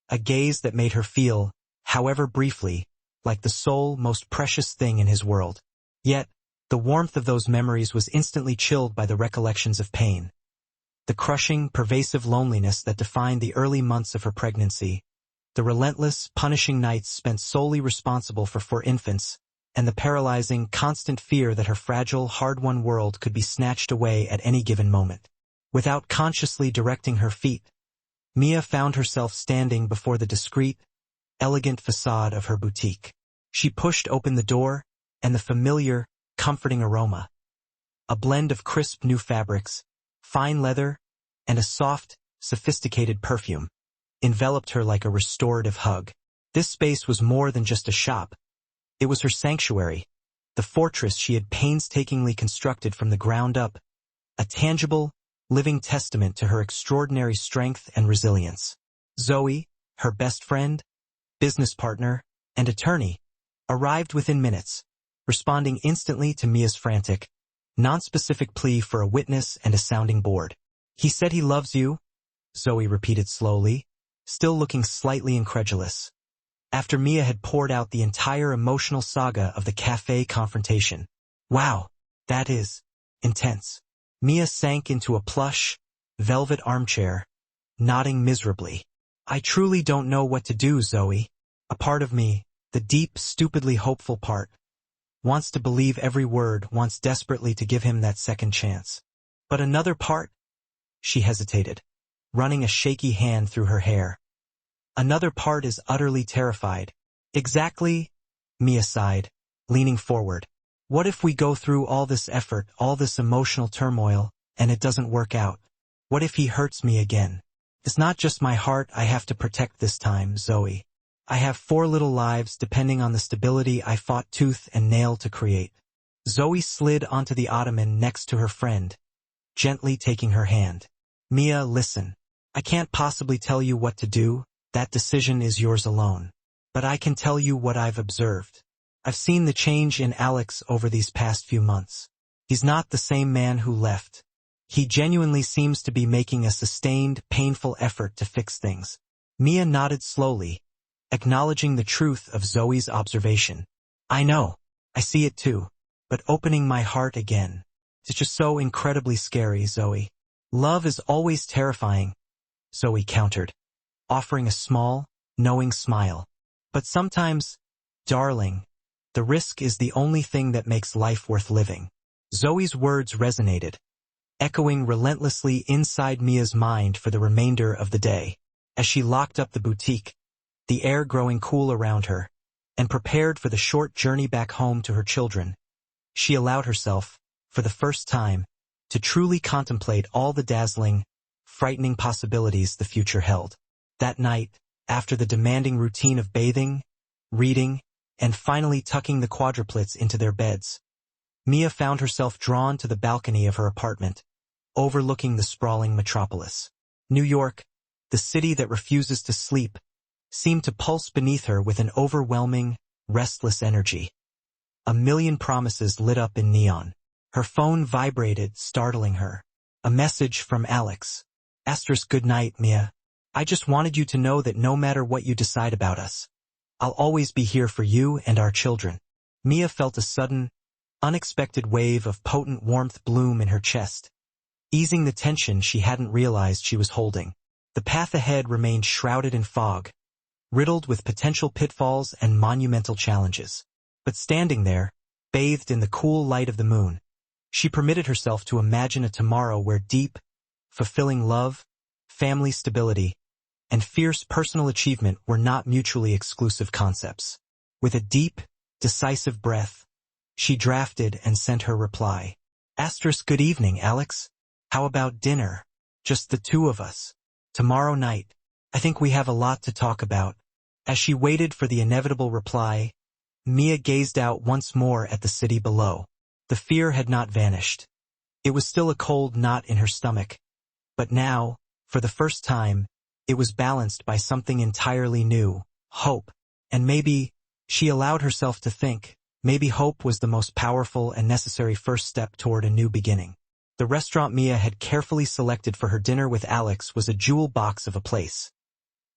A gaze that made her feel, however briefly, like the sole, most precious thing in his world. Yet, the warmth of those memories was instantly chilled by the recollections of pain. The crushing, pervasive loneliness that defined the early months of her pregnancy, the relentless, punishing nights spent solely responsible for 4 infants, and the paralyzing, constant fear that her fragile, hard-won world could be snatched away at any given moment. Without consciously directing her feet, Mia found herself standing before the discreet, elegant facade of her boutique. She pushed open the door, and the familiar, comforting aroma, a blend of crisp new fabrics, fine leather, and a soft, sophisticated perfume, enveloped her like a restorative hug. This space was more than just a shop. It was her sanctuary, the fortress she had painstakingly constructed from the ground up, a tangible, living testament to her extraordinary strength and resilience. Zoe, her best friend, business partner, and attorney, arrived within minutes, responding instantly to Mia's frantic, nonspecific plea for a witness and a sounding board. He said he loves you, Zoe repeated slowly, still looking slightly incredulous. After Mia had poured out the entire emotional saga of the cafe confrontation. Wow, that is intense. Mia sank into a plush, velvet armchair, nodding miserably. I truly don't know what to do, Zoe. A part of me, the deep, stupidly hopeful part, wants to believe every word, wants desperately to give him that second chance. But another part? She hesitated, running a shaky hand through her hair. Another part is utterly terrified. Exactly, Mia sighed, leaning forward. What if we go through all this effort, all this emotional turmoil, and it doesn't work out? What if he hurts me again? It's not just my heart I have to protect this time, Zoe. I have 4 little lives depending on the stability I fought tooth and nail to create. Zoe slid onto the ottoman next to her friend, gently taking her hand. Mia, listen. I can't possibly tell you what to do. That decision is yours alone. But I can tell you what I've observed. I've seen the change in Alex over these past few months. He's not the same man who left. He genuinely seems to be making a sustained, painful effort to fix things. Mia nodded slowly, acknowledging the truth of Zoe's observation. I know. I see it too. But opening my heart again. It's just so incredibly scary, Zoe. Love is always terrifying, Zoe countered, offering a small, knowing smile. But sometimes, darling, the risk is the only thing that makes life worth living. Zoe's words resonated, echoing relentlessly inside Mia's mind for the remainder of the day. As she locked up the boutique, the air growing cool around her, and prepared for the short journey back home to her children, she allowed herself, for the first time, to truly contemplate all the dazzling, frightening possibilities the future held. That night, after the demanding routine of bathing, reading, and finally tucking the quadruplets into their beds, Mia found herself drawn to the balcony of her apartment, overlooking the sprawling metropolis. New York, the city that refuses to sleep, seemed to pulse beneath her with an overwhelming, restless energy. A million promises lit up in neon. Her phone vibrated, startling her. A message from Alex. Good night, Mia. I just wanted you to know that no matter what you decide about us, I'll always be here for you and our children. Mia felt a sudden, unexpected wave of potent warmth bloom in her chest, easing the tension she hadn't realized she was holding. The path ahead remained shrouded in fog, riddled with potential pitfalls and monumental challenges. But standing there, bathed in the cool light of the moon, she permitted herself to imagine a tomorrow where deep, fulfilling love, family stability, and fierce personal achievement were not mutually exclusive concepts. With a deep, decisive breath, she drafted and sent her reply. Good evening, Alex. How about dinner? Just the two of us. Tomorrow night. I think we have a lot to talk about. As she waited for the inevitable reply, Mia gazed out once more at the city below. The fear had not vanished. It was still a cold knot in her stomach. But now, for the first time, it was balanced by something entirely new, hope. And maybe, she allowed herself to think, maybe hope was the most powerful and necessary first step toward a new beginning. The restaurant Mia had carefully selected for her dinner with Alex was a jewel box of a place.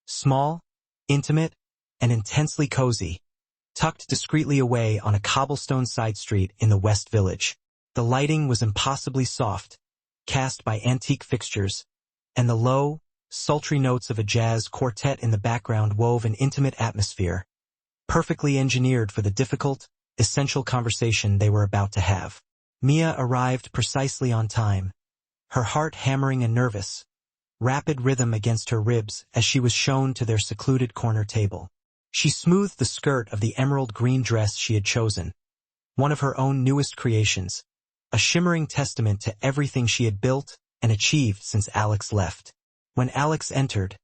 Small, intimate, and intensely cozy, tucked discreetly away on a cobblestone side street in the West Village. The lighting was impossibly soft, cast by antique fixtures, and the low, sultry notes of a jazz quartet in the background wove an intimate atmosphere, perfectly engineered for the difficult, essential conversation they were about to have. Mia arrived precisely on time, her heart hammering a nervous, rapid rhythm against her ribs as she was shown to their secluded corner table. She smoothed the skirt of the emerald green dress she had chosen, one of her own newest creations, a shimmering testament to everything she had built and achieved since Alex left. When Alex entered,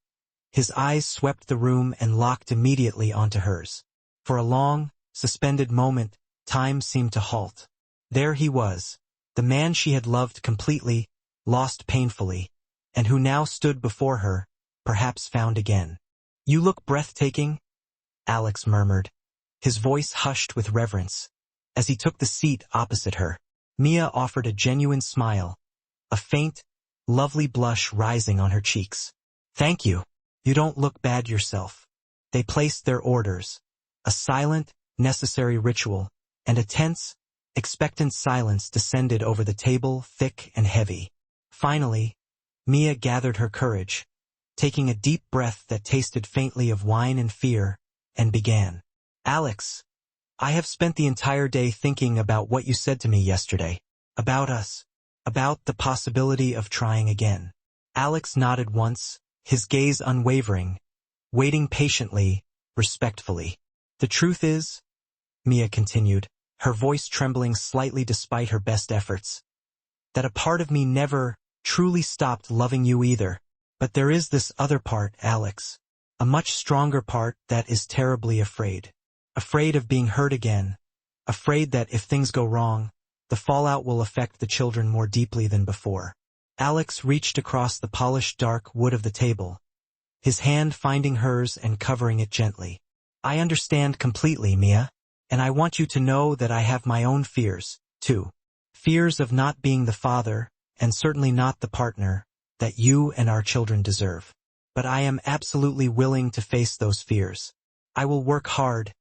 his eyes swept the room and locked immediately onto hers. For a long, suspended moment, time seemed to halt. There he was, the man she had loved completely, lost painfully, and who now stood before her, perhaps found again. You look breathtaking, Alex murmured, his voice hushed with reverence. As he took the seat opposite her, Mia offered a genuine smile, a faint, lovely blush rising on her cheeks. Thank you. You don't look bad yourself. They placed their orders, a silent, necessary ritual, and a tense, expectant silence descended over the table, thick and heavy. Finally, Mia gathered her courage, taking a deep breath that tasted faintly of wine and fear, and began. Alex, I have spent the entire day thinking about what you said to me yesterday, about us, about the possibility of trying again. Alex nodded once, his gaze unwavering, waiting patiently, respectfully. The truth is, Mia continued, her voice trembling slightly despite her best efforts, that a part of me never truly stopped loving you either. But there is this other part, Alex, a much stronger part that is terribly afraid. Afraid of being hurt again, afraid that if things go wrong, the fallout will affect the children more deeply than before. Alex reached across the polished dark wood of the table, his hand finding hers and covering it gently. I understand completely, Mia. And I want you to know that I have my own fears, too. Fears of not being the father, and certainly not the partner, that you and our children deserve. But I am absolutely willing to face those fears. I will work hard,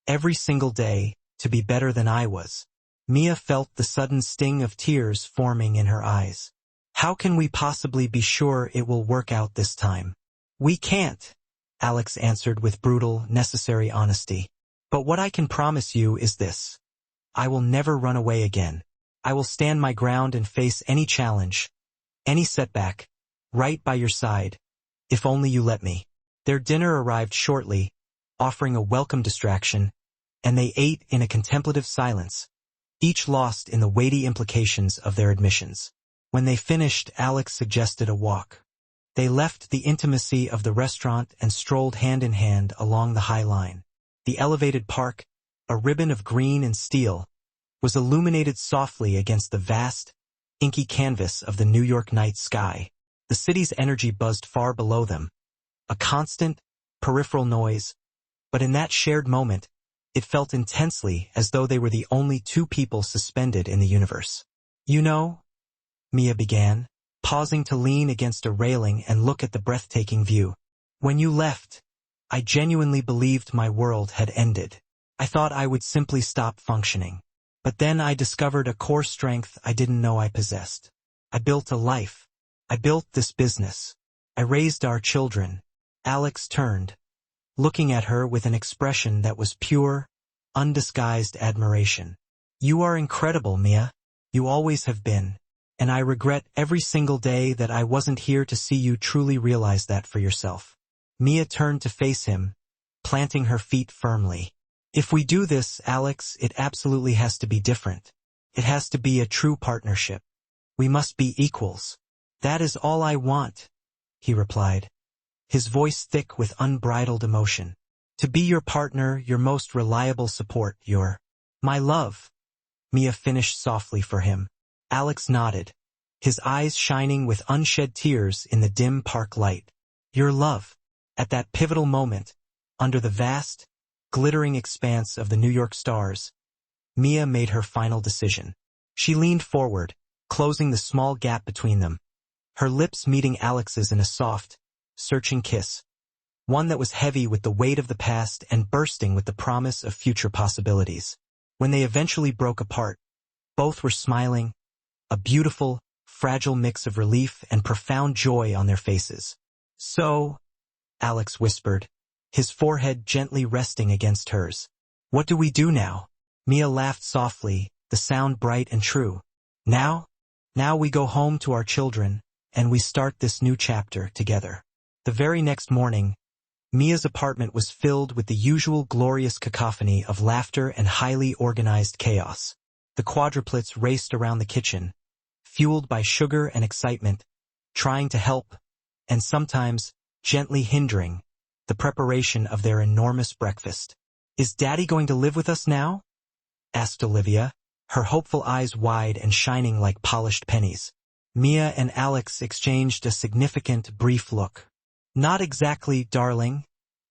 every single day, to be better than I was. Mia felt the sudden sting of tears forming in her eyes. How can we possibly be sure it will work out this time? We can't, Alex answered with brutal, necessary honesty. But what I can promise you is this. I will never run away again. I will stand my ground and face any challenge, any setback, right by your side, if only you let me. Their dinner arrived shortly, offering a welcome distraction, and they ate in a contemplative silence, each lost in the weighty implications of their admissions. When they finished, Alex suggested a walk. They left the intimacy of the restaurant and strolled hand in hand along the High Line. The elevated park, a ribbon of green and steel, was illuminated softly against the vast, inky canvas of the New York night sky. The city's energy buzzed far below them, a constant, peripheral noise, but in that shared moment, it felt intensely as though they were the only two people suspended in the universe. You know, Mia began, pausing to lean against a railing and look at the breathtaking view. When you left, I genuinely believed my world had ended. I thought I would simply stop functioning. But then I discovered a core strength I didn't know I possessed. I built a life. I built this business. I raised our children. Alex turned, looking at her with an expression that was pure, undisguised admiration. You are incredible, Mia. You always have been. And I regret every single day that I wasn't here to see you truly realize that for yourself. Mia turned to face him, planting her feet firmly. If we do this, Alex, it absolutely has to be different. It has to be a true partnership. We must be equals. That is all I want, he replied, his voice thick with unbridled emotion. To be your partner, your most reliable support, my love. Mia finished softly for him. Alex nodded, his eyes shining with unshed tears in the dim park light. Your love. At that pivotal moment, under the vast, glittering expanse of the New York stars, Mia made her final decision. She leaned forward, closing the small gap between them, her lips meeting Alex's in a soft, searching kiss, one that was heavy with the weight of the past and bursting with the promise of future possibilities. When they eventually broke apart, both were smiling, a beautiful, fragile mix of relief and profound joy on their faces. So, Alex whispered, his forehead gently resting against hers. What do we do now? Mia laughed softly, the sound bright and true. Now we go home to our children, and we start this new chapter together. The very next morning, Mia's apartment was filled with the usual glorious cacophony of laughter and highly organized chaos. The quadruplets raced around the kitchen, fueled by sugar and excitement, trying to help, and sometimes gently hindering, the preparation of their enormous breakfast. Is Daddy going to live with us now? Asked Olivia, her hopeful eyes wide and shining like polished pennies. Mia and Alex exchanged a significant, brief look. Not exactly, darling,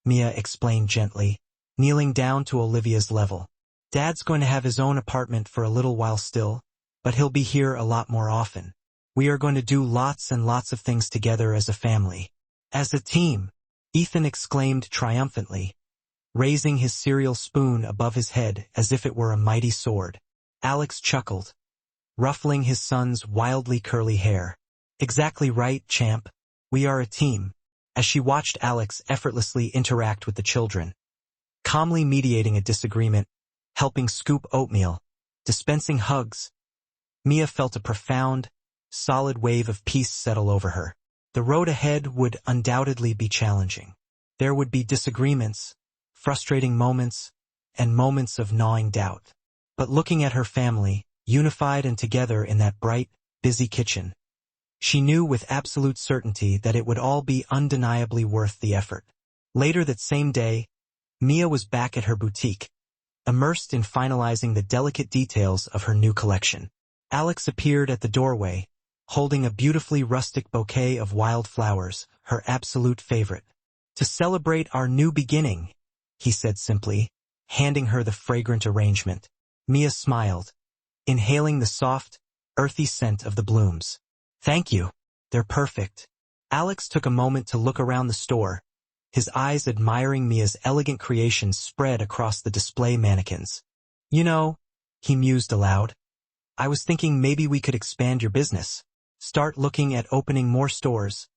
Mia explained gently, kneeling down to Olivia's level. Dad's going to have his own apartment for a little while still, but he'll be here a lot more often. We are going to do lots and lots of things together as a family. As a team, Ethan exclaimed triumphantly, raising his cereal spoon above his head as if it were a mighty sword. Alex chuckled, ruffling his son's wildly curly hair. Exactly right, champ. We are a team. As she watched Alex effortlessly interact with the children, calmly mediating a disagreement, helping scoop oatmeal, dispensing hugs, Mia felt a profound, solid wave of peace settle over her. The road ahead would undoubtedly be challenging. There would be disagreements, frustrating moments, and moments of gnawing doubt. But looking at her family, unified and together in that bright, busy kitchen, she knew with absolute certainty that it would all be undeniably worth the effort. Later that same day, Mia was back at her boutique, immersed in finalizing the delicate details of her new collection. Alex appeared at the doorway, holding a beautifully rustic bouquet of wildflowers, her absolute favorite. To celebrate our new beginning, he said simply, handing her the fragrant arrangement. Mia smiled, inhaling the soft, earthy scent of the blooms. "Thank you. They're perfect." Alex took a moment to look around the store, his eyes admiring Mia's elegant creations spread across the display mannequins. "You know," he mused aloud, "I was thinking maybe we could expand your business. Start looking at opening more stores,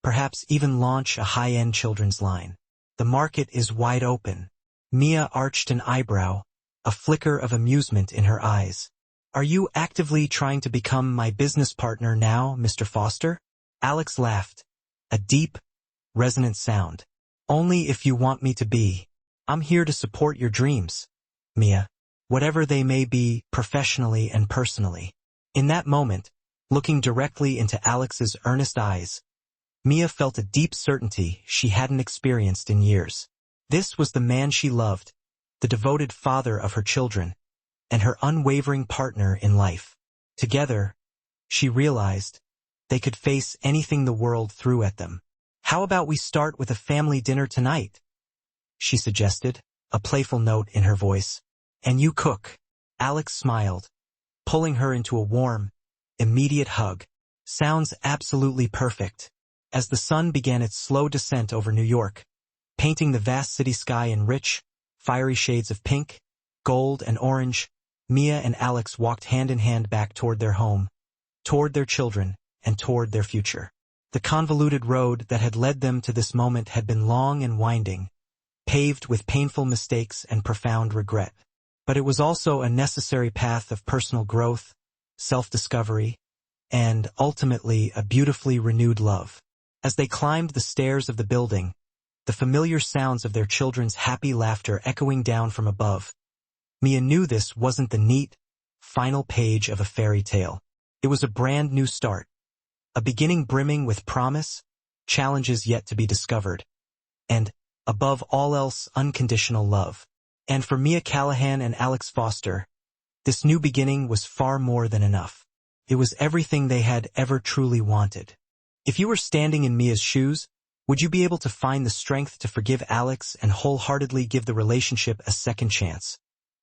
perhaps even launch a high-end children's line. The market is wide open." Mia arched an eyebrow, a flicker of amusement in her eyes. "Are you actively trying to become my business partner now, Mr. Foster?" Alex laughed, a deep, resonant sound. "Only if you want me to be. I'm here to support your dreams, Mia, whatever they may be professionally and personally." In that moment, looking directly into Alex's earnest eyes, Mia felt a deep certainty she hadn't experienced in years. This was the man she loved, the devoted father of her children, and her unwavering partner in life. Together, she realized, they could face anything the world threw at them. "How about we start with a family dinner tonight?" she suggested, a playful note in her voice. "And you cook." Alex smiled, pulling her into a warm, immediate hug. "Sounds absolutely perfect." As the sun began its slow descent over New York, painting the vast city sky in rich, fiery shades of pink, gold, and orange, Mia and Alex walked hand in hand back toward their home, toward their children, and toward their future. The convoluted road that had led them to this moment had been long and winding, paved with painful mistakes and profound regret. But it was also a necessary path of personal growth, self-discovery, and, ultimately, a beautifully renewed love. As they climbed the stairs of the building, the familiar sounds of their children's happy laughter echoing down from above, Mia knew this wasn't the neat, final page of a fairy tale. It was a brand new start, a beginning brimming with promise, challenges yet to be discovered, and, above all else, unconditional love. And for Mia Callahan and Alex Foster, this new beginning was far more than enough. It was everything they had ever truly wanted. If you were standing in Mia's shoes, would you be able to find the strength to forgive Alex and wholeheartedly give the relationship a second chance?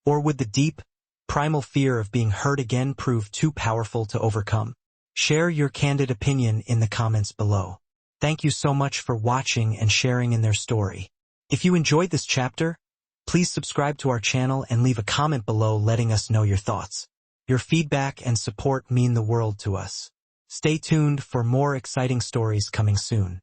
Or would the deep, primal fear of being hurt again prove too powerful to overcome? Share your candid opinion in the comments below. Thank you so much for watching and sharing in their story. If you enjoyed this chapter, please subscribe to our channel and leave a comment below letting us know your thoughts. Your feedback and support mean the world to us. Stay tuned for more exciting stories coming soon.